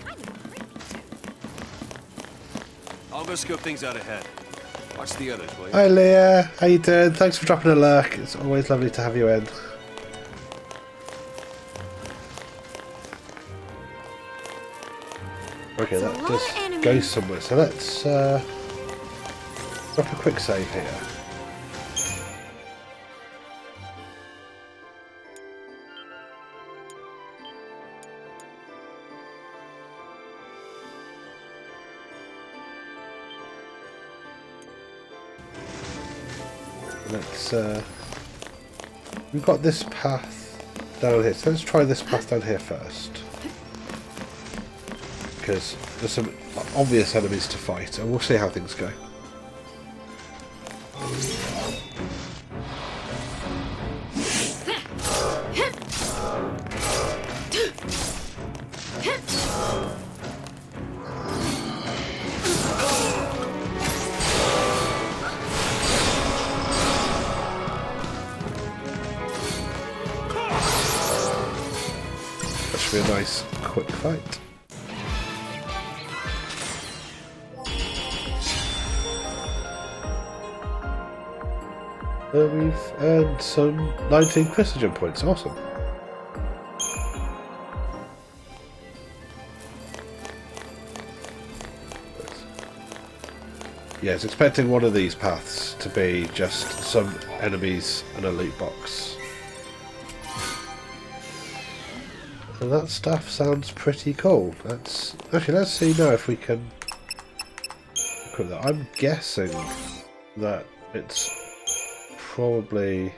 kind of creepy too. I'll go scope things out ahead. Watch the others, will you? Hi Leah, how you doing? Thanks for dropping a lurk. It's always lovely to have you in. Okay, that just goes somewhere. So let's drop a quick save here. We've got this path down here, so let's try this path down here first. Because there's some obvious enemies to fight, and we'll see how things go. That should be a nice, quick fight. We've earned some 19 precision points. Awesome. Yeah, I was expecting one of these paths to be just some enemies and a loot box. And that stuff sounds pretty cool. Let's see now if we can equip that. I'm guessing that it's probably...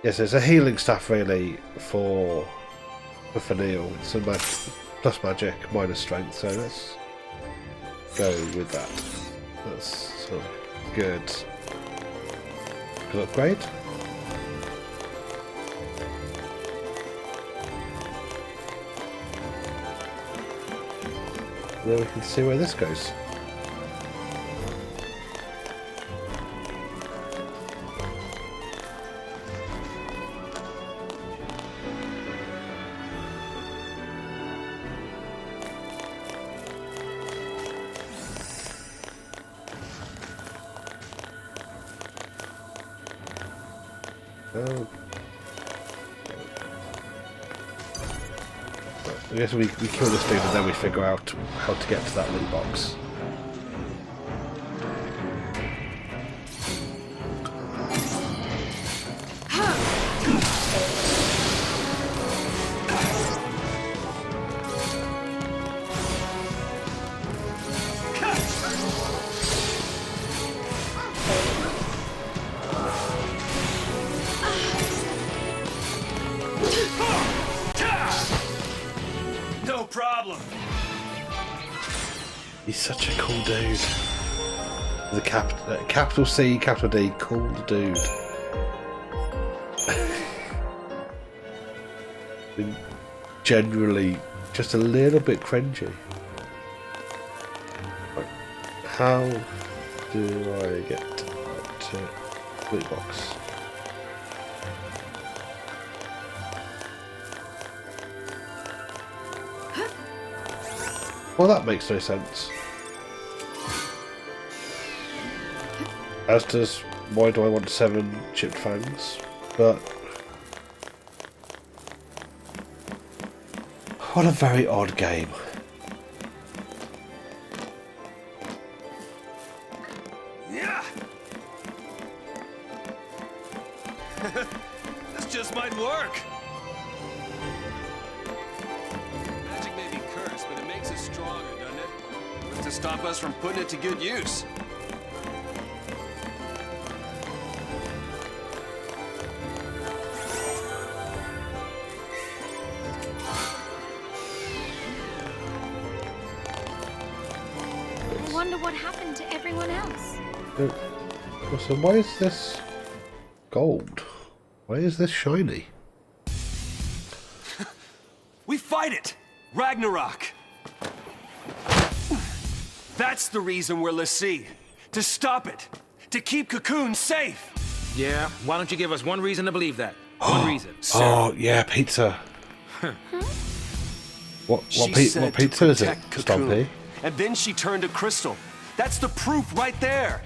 Yes, it's a healing staff really for Neil. It's a plus magic, minus strength, so let's go with that. That's sort of good. Good upgrade. Then we can see where this goes. I guess we kill this dude and then we figure out how to get to that loot box. No problem. He's such a cool dude. The capital C, capital D, cool dude. Generally, just a little bit cringy. Right. How do I get to loot box? Well, that makes no sense. As does why do I want 7 chipped fangs, but what a very odd game. Yeah. This just might work. Magic may be cursed, but it makes us stronger, doesn't it? What's to stop us from putting it to good use? I wonder what happened to everyone else. So why is this gold? Why is this shiny? We fight it! Ragnarok! That's the reason we're l'Cie. To stop it. To keep Cocoon safe. Yeah, why don't you give us one reason to believe that? One reason. Oh, yeah, pizza. What pizza is it, Stompy? And then she turned to Crystal. That's the proof right there.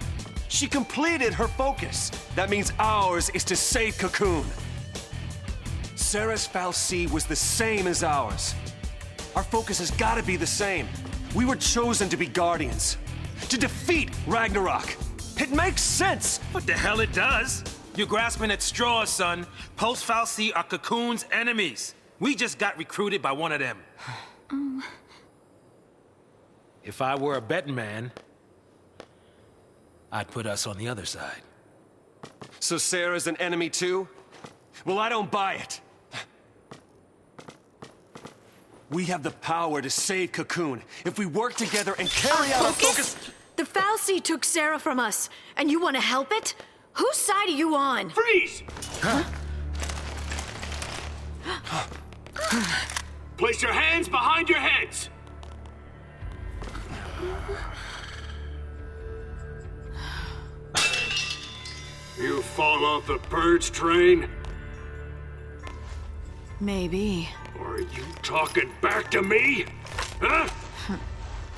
She completed her focus. That means ours is to save Cocoon. Sarah's fal'Cie was the same as ours. Our focus has got to be the same. We were chosen to be guardians. To defeat Ragnarok. It makes sense. What the hell it does? You're grasping at straws, son. Post fal'Cie are Cocoon's enemies. We just got recruited by one of them. If I were a betting man, I'd put us on the other side. So Sarah's an enemy too? Well, I don't buy it. We have the power to save Cocoon if we work together and carry out our focus. The fal'Cie took Sarah from us, and you want to help it? Whose side are you on? Freeze! Huh? Place your hands behind your heads! You fall off the purge train? Maybe. Are you talking back to me? Huh?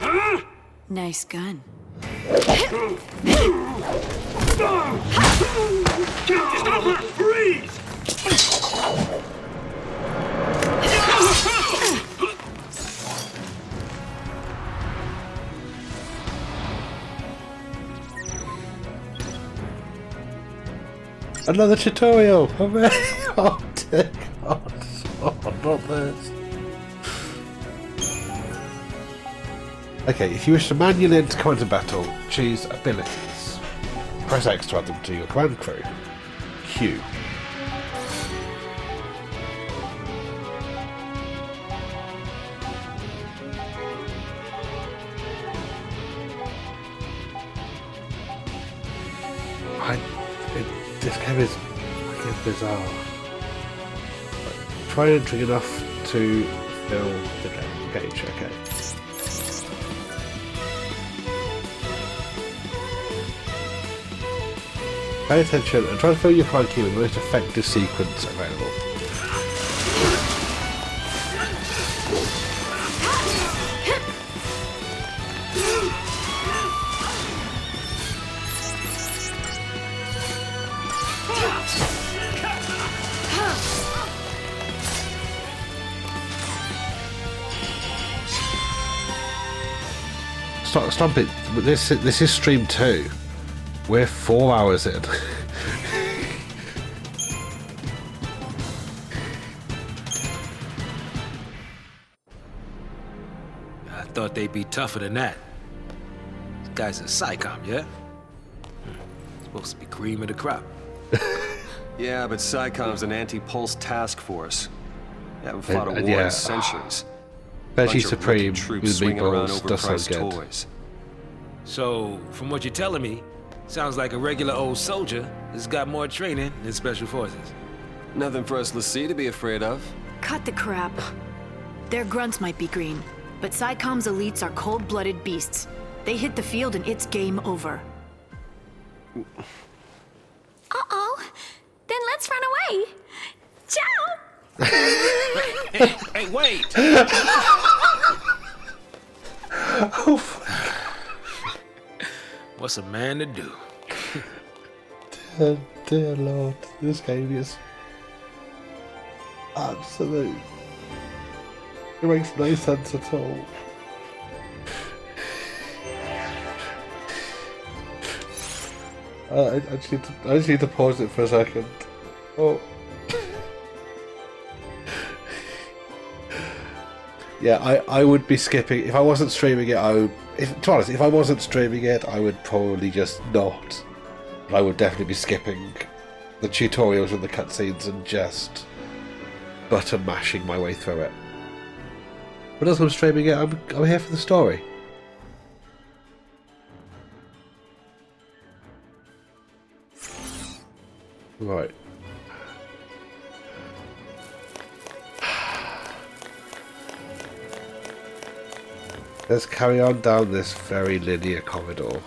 Huh? Nice gun. Stop her! Freeze! Another tutorial! Oh, man. Oh dear God. Oh, not this. Okay, if you wish to manually enter command in battle, choose abilities. Press X to add them to your command crew. Q. This game is fucking bizarre. Try entering enough to fill the gauge, okay. Pay attention and try to fill your command queue in the most effective sequence available. Stop it. This is stream 2. We're 4 hours in. I thought they'd be tougher than that. This guy's a SciComm, yeah? Supposed to be cream of the crop. Yeah, but SciComm's an anti-pulse task force. They haven't fought a war in centuries. Veggie Bunch of Supreme rookie with troops swinging around meatballs does sound overpriced good. toys. So, from what you're telling me, sounds like a regular old soldier has got more training than special forces. Nothing for us Lassie to be afraid of. Cut the crap. Their grunts might be green, but SciComm's elites are cold-blooded beasts. They hit the field and it's game over. Uh-oh. Then let's run away. Ciao! Hey, wait! Oh, fuck. What's a man to do? Dear Lord, this game is absolute. It makes no sense at all. I just need to pause it for a second. Oh. Yeah, I would be skipping if I wasn't streaming it. To be honest, if I wasn't streaming it, I would probably just not. But I would definitely be skipping the tutorials and the cutscenes and just button mashing my way through it. But as I'm streaming it, I'm here for the story. Right. Let's carry on down this very linear corridor.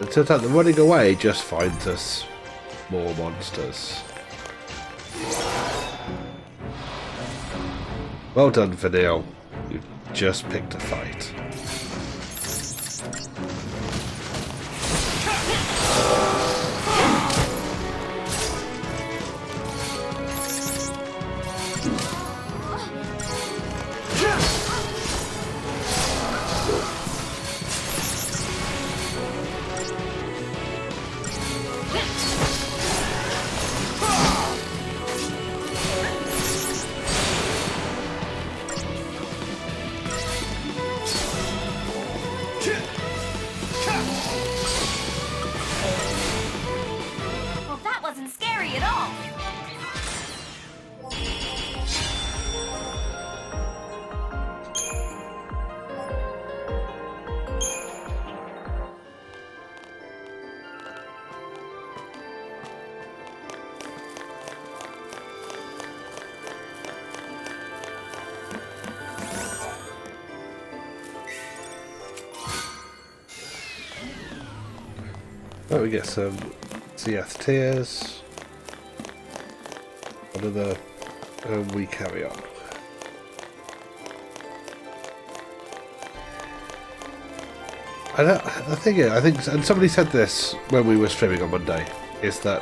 It turns out that running away just finds us more monsters. Well done, Vanille. You just picked a fight. Well, that wasn't scary at all. Oh, we get some Seath Tears. Another, and we carry on. The thing is, I think, and somebody said this when we were streaming on Monday, is that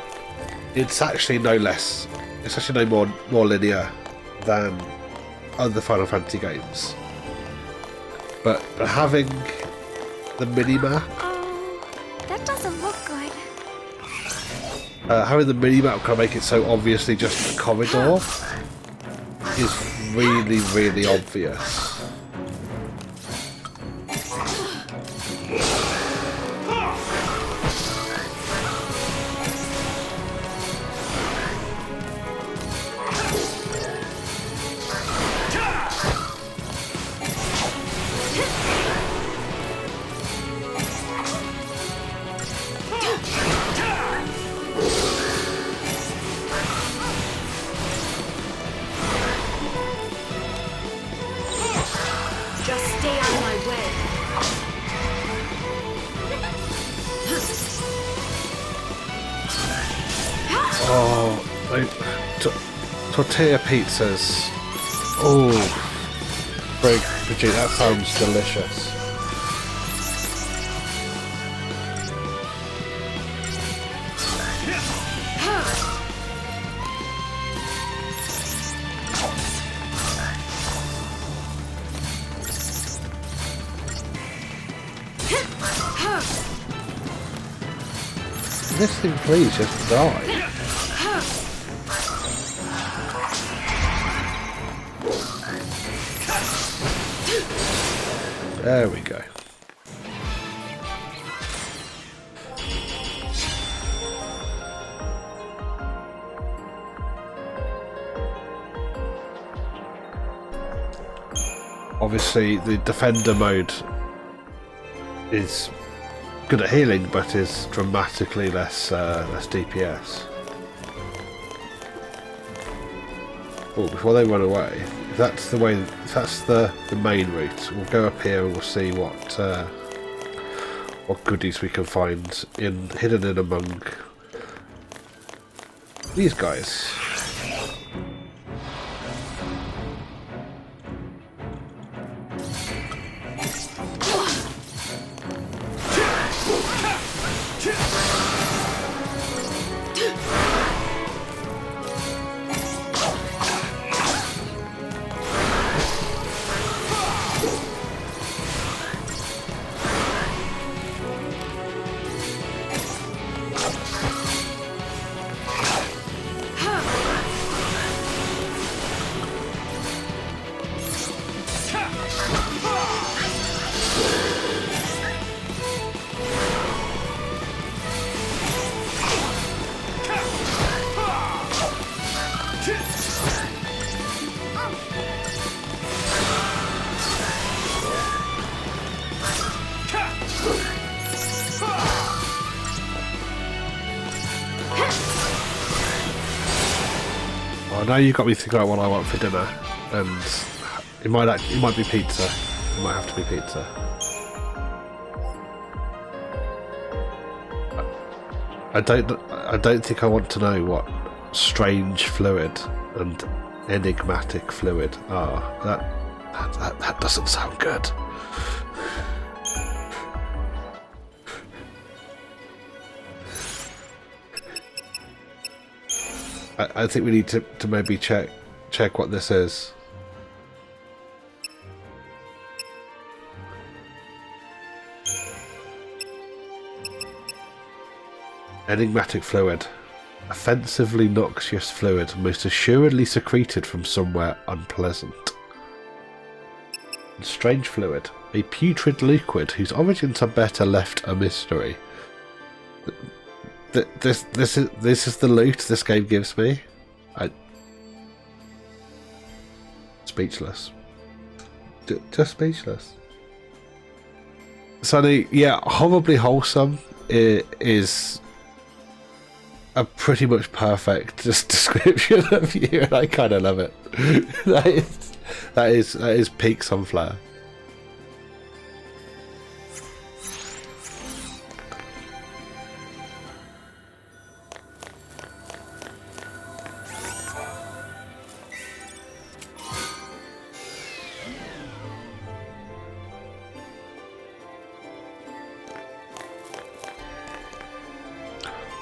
it's actually no less, it's actually no more linear than other Final Fantasy games. But having the mini-map... Oh, that doesn't look good. Having the mini-map kind of make it so obviously just a corridor is really, really obvious. Tortilla pizzas. Oh, Bridget, that sounds delicious. This thing, please, just die. There we go. Obviously, the defender mode is good at healing, but is dramatically less DPS. Oh, before they run away, if that's the way, if that's the main route, we'll go up here and we'll see what goodies we can find hidden in among these guys. Now you got me thinking about what I want for dinner, and it might be pizza. It might have to be pizza. I don't think I want to know what strange fluid and enigmatic fluid are. That doesn't sound good. I think we need to maybe check what this is. Enigmatic fluid. Offensively noxious fluid, most assuredly secreted from somewhere unpleasant. And strange fluid. A putrid liquid whose origins are better left a mystery. This is the loot this game gives me. Speechless. Just speechless. Sonny, yeah, horribly wholesome is a pretty much perfect description of you, and I kind of love it. that is peak Sunflower.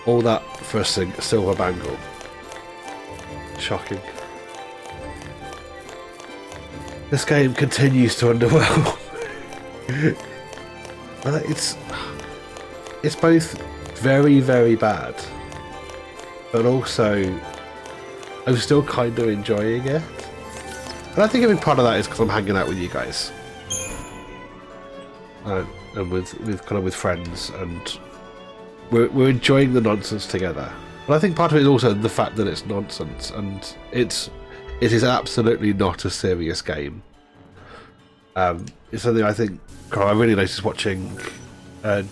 All that for a silver bangle. Shocking. This game continues to underwhelm. It's both very, very bad, but also I'm still kind of enjoying it. And I think a big part of that is because I'm hanging out with you guys, and with friends, and we're enjoying the nonsense together. But I think part of it is also the fact that it's nonsense, and it is absolutely not a serious game. It's something I think I really noticed watching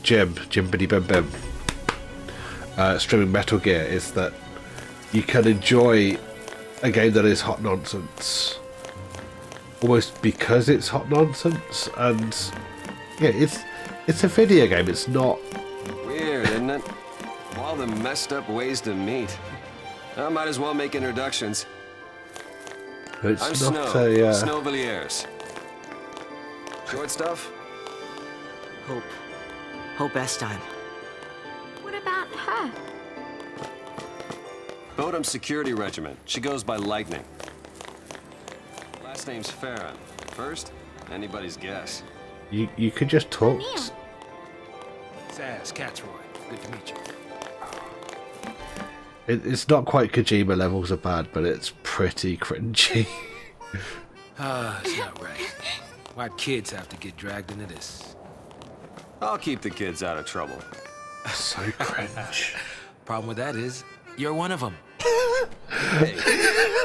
Jim Biddy Bim Bim streaming Metal Gear, is that you can enjoy a game that is hot nonsense almost because it's hot nonsense, and yeah, it's a video game. It's not weird, isn't it? All the messed up ways to meet. I might as well make introductions. I'm Snow Villiers. Short stuff? Hope Estime. What about her? Bodum Security Regiment. She goes by Lightning. Last name's Farron. First, anybody's guess. You could just talk. Saz, Catsroy. Good to meet you. It's not quite Kojima levels of bad, but it's pretty cringy. It's not right. Why'd kids have to get dragged into this? I'll keep the kids out of trouble. So cringe. Problem with that is, you're one of them. Hey.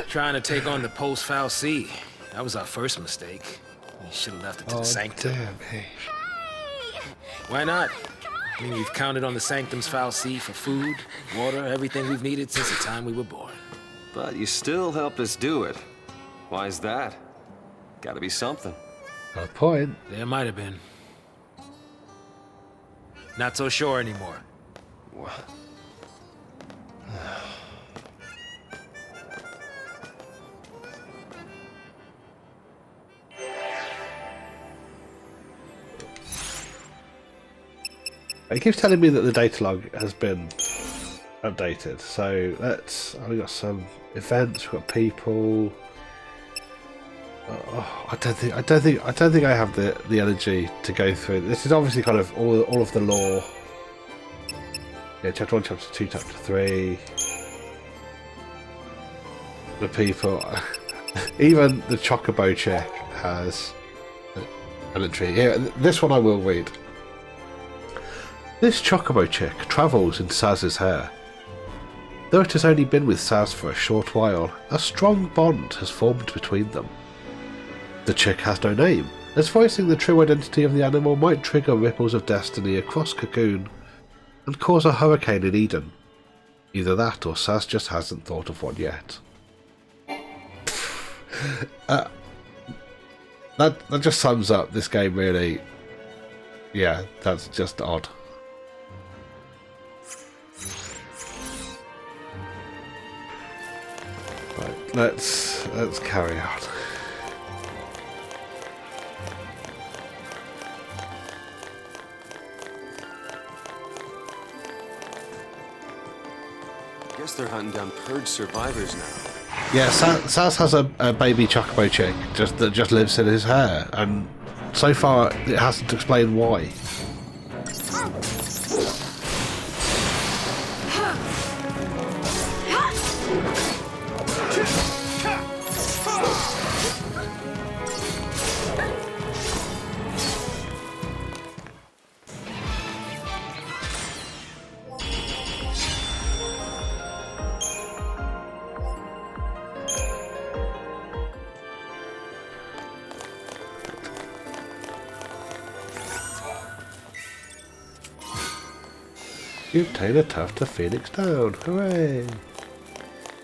Trying to take on the post-foul C. That was our first mistake. We should have left it to the Sanctum. Damn, hey. Why not? I mean, we've counted on the Sanctum's foul C for food, water, everything we've needed since the time we were born. But you still helped us do it. Why is that? Gotta be something. Got a point. There might have been. Not so sure anymore. What? It keeps telling me that the data log has been updated. So we got some events. We've got people. I don't think I have the energy to go through. This is obviously kind of all of the lore. Yeah, chapter 1, chapter 2, chapter 3. The people. Even the Chocobo chick has an entry. Yeah, this one I will read. This Chocobo chick travels in Saz's hair. Though it has only been with Saz for a short while, a strong bond has formed between them. The chick has no name, as voicing the true identity of the animal might trigger ripples of destiny across Cocoon and cause a hurricane in Eden. Either that or Saz just hasn't thought of one yet. That just sums up this game, really. Yeah, that's just odd. Right, let's carry on. Guess they're hunting down Purge survivors now. Yeah, Saz has a baby Chocobo chick that just lives in his hair, and so far it hasn't explained why. You obtain a tuft to Phoenix Down. Hooray!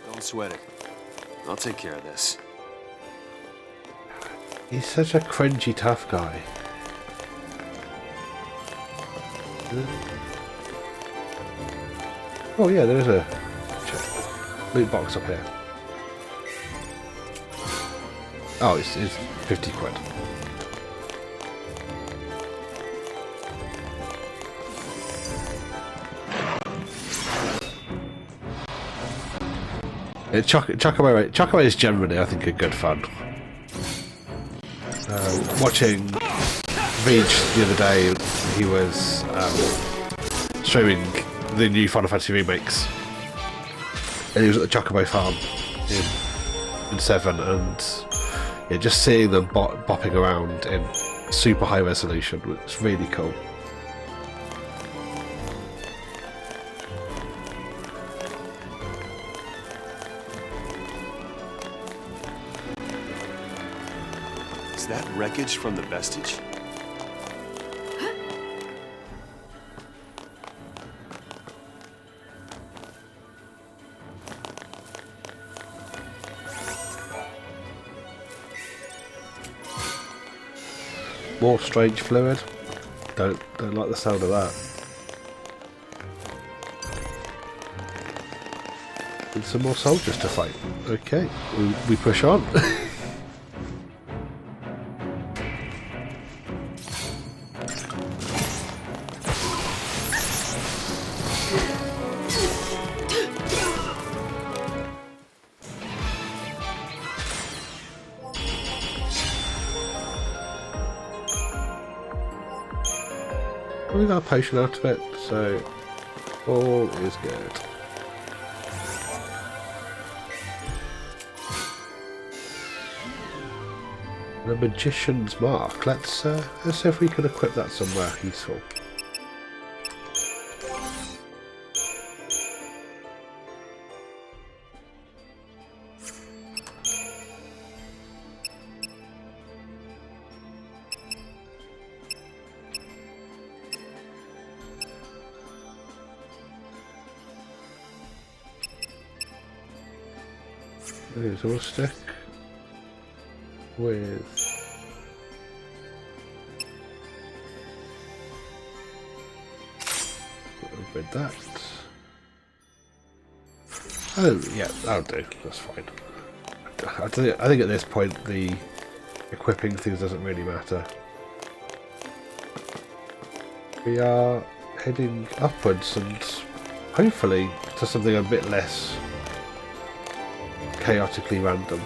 Don't sweat it. I'll take care of this. He's such a cringy tough guy. Oh yeah, there is a loot box up here. Oh, it's 50 quid. Chocobo is generally, I think, a good fun. Watching Reach the other day, he was streaming the new Final Fantasy remakes, and he was at the Chocobo farm in 7, and yeah, just seeing them bopping around in super high resolution was really cool. Is that wreckage from the vestige? More strange fluid. Don't like the sound of that. And some more soldiers to fight. Okay, we push on. We got a potion out of it, so all is good. The Magician's Mark. Let's see if we can equip that somewhere useful. So we'll stick with that. Oh yeah, that'll do. That's fine. I think at this point the equipping things doesn't really matter. We are heading upwards and hopefully to something a bit less chaotically random.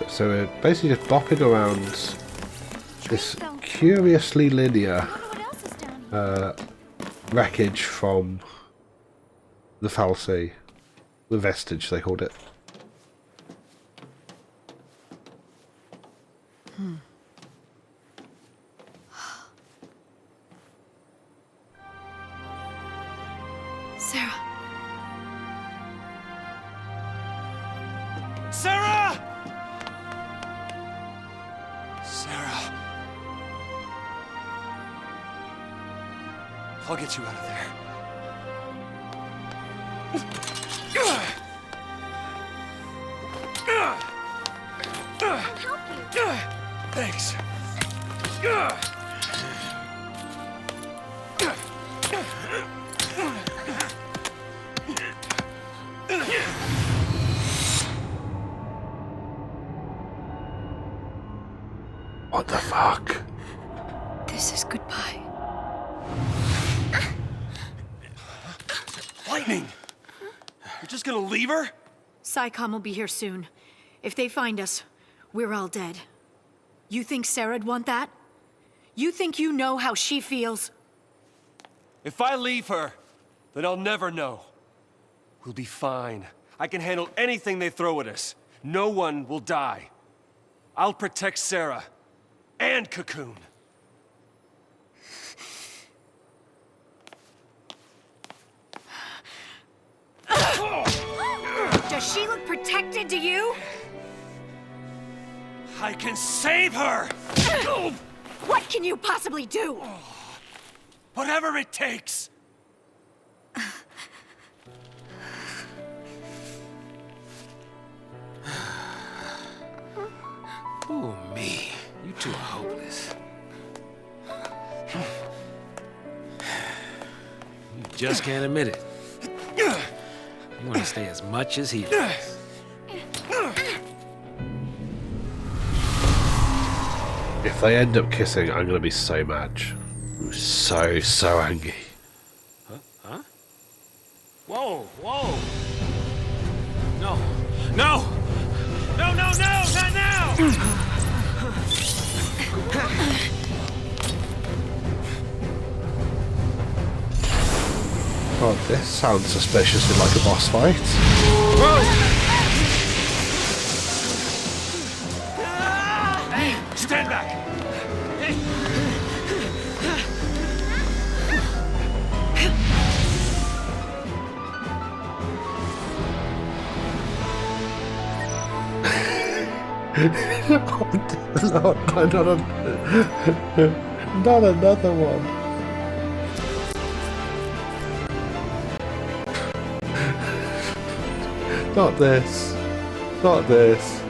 So we're basically just bopping around this curiously linear wreckage from the Foul Sea. The vestige, they called it. Sarah. Sarah! Sarah. I'll get you out of there. Thanks. What the fuck? This is goodbye. Lightning! You're just gonna leave her? PSICOM will be here soon. If they find us, we're all dead. You think Sarah'd want that? You think you know how she feels? If I leave her, then I'll never know. We'll be fine. I can handle anything they throw at us. No one will die. I'll protect Sarah. And Cocoon. Does she look protected to you? I can save her! What can you possibly do? Whatever it takes! just can't admit it. You want to stay as much as he does. If they end up kissing, I'm gonna be so mad. So angry. Huh? Whoa, whoa! No, no! No, no, no! Not now! God, this sounds suspiciously like a boss fight. Whoa! Hey, stand back! Hey. Lord, not another one. Not this. Not this.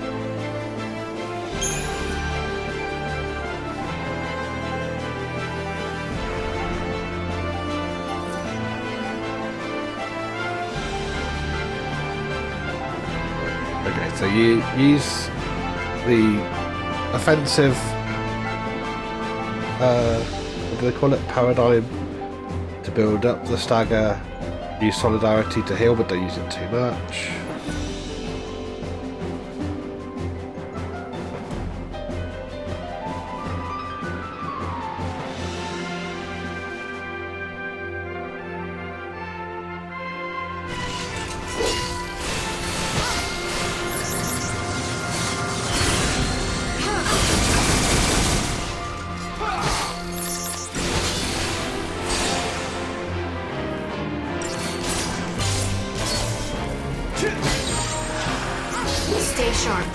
Okay, so you use the offensive, what do they call it, paradigm, to build up the stagger. Use solidarity to heal, but don't use it too much. Stay sharp.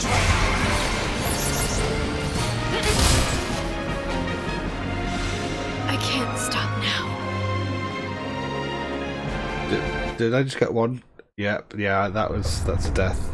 I can't stop now. Did I just get one? Yep, yeah, that's a death.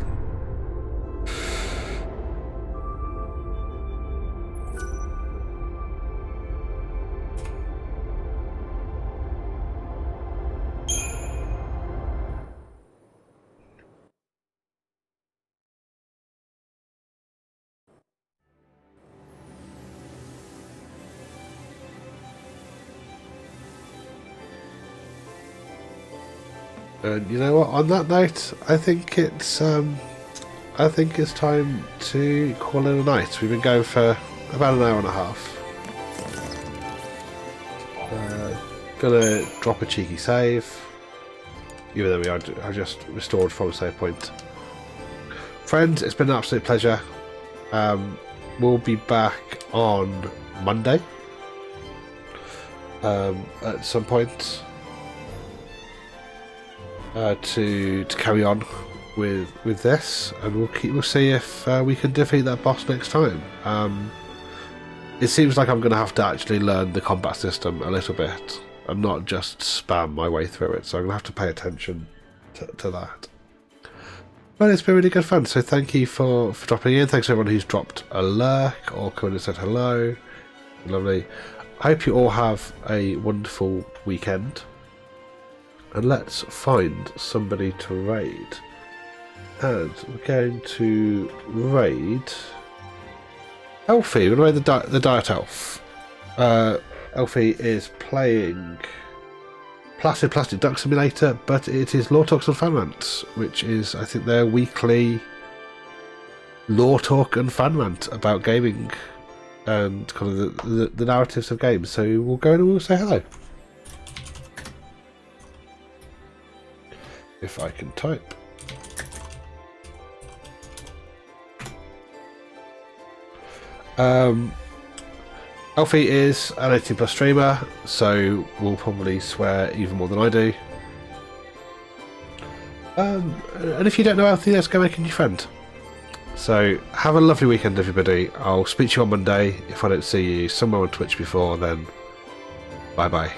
And you know what? On that note, I think it's time to call it a night. We've been going for about an hour and a half. Gonna drop a cheeky save, even though I just restored from a save point. Friends, it's been an absolute pleasure. We'll be back on Monday at some point. To carry on with this, and we'll see if we can defeat that boss next time. It seems like I'm going to have to actually learn the combat system a little bit and not just spam my way through it, so I'm going to have to pay attention to that. But it's been really good fun, so thank you for dropping in. Thanks to everyone who's dropped a lurk or come in and said hello. Lovely. I hope you all have a wonderful weekend. And let's find somebody to raid. And we're going to raid Elfie. We're going to raid the Diet Elf. Elfie is playing Placid Plastic Duck Simulator, but it is Law Talks and Fan Rants, which is, I think, their weekly law talk and fan rant about gaming and kind of the narratives of games. So we'll go in and we'll say hello. If I can type. Alfie is an 18+ streamer, so will probably swear even more than I do. And if you don't know Alfie, let's go make a new friend. So have a lovely weekend, everybody. I'll speak to you on Monday. If I don't see you somewhere on Twitch before, then bye bye.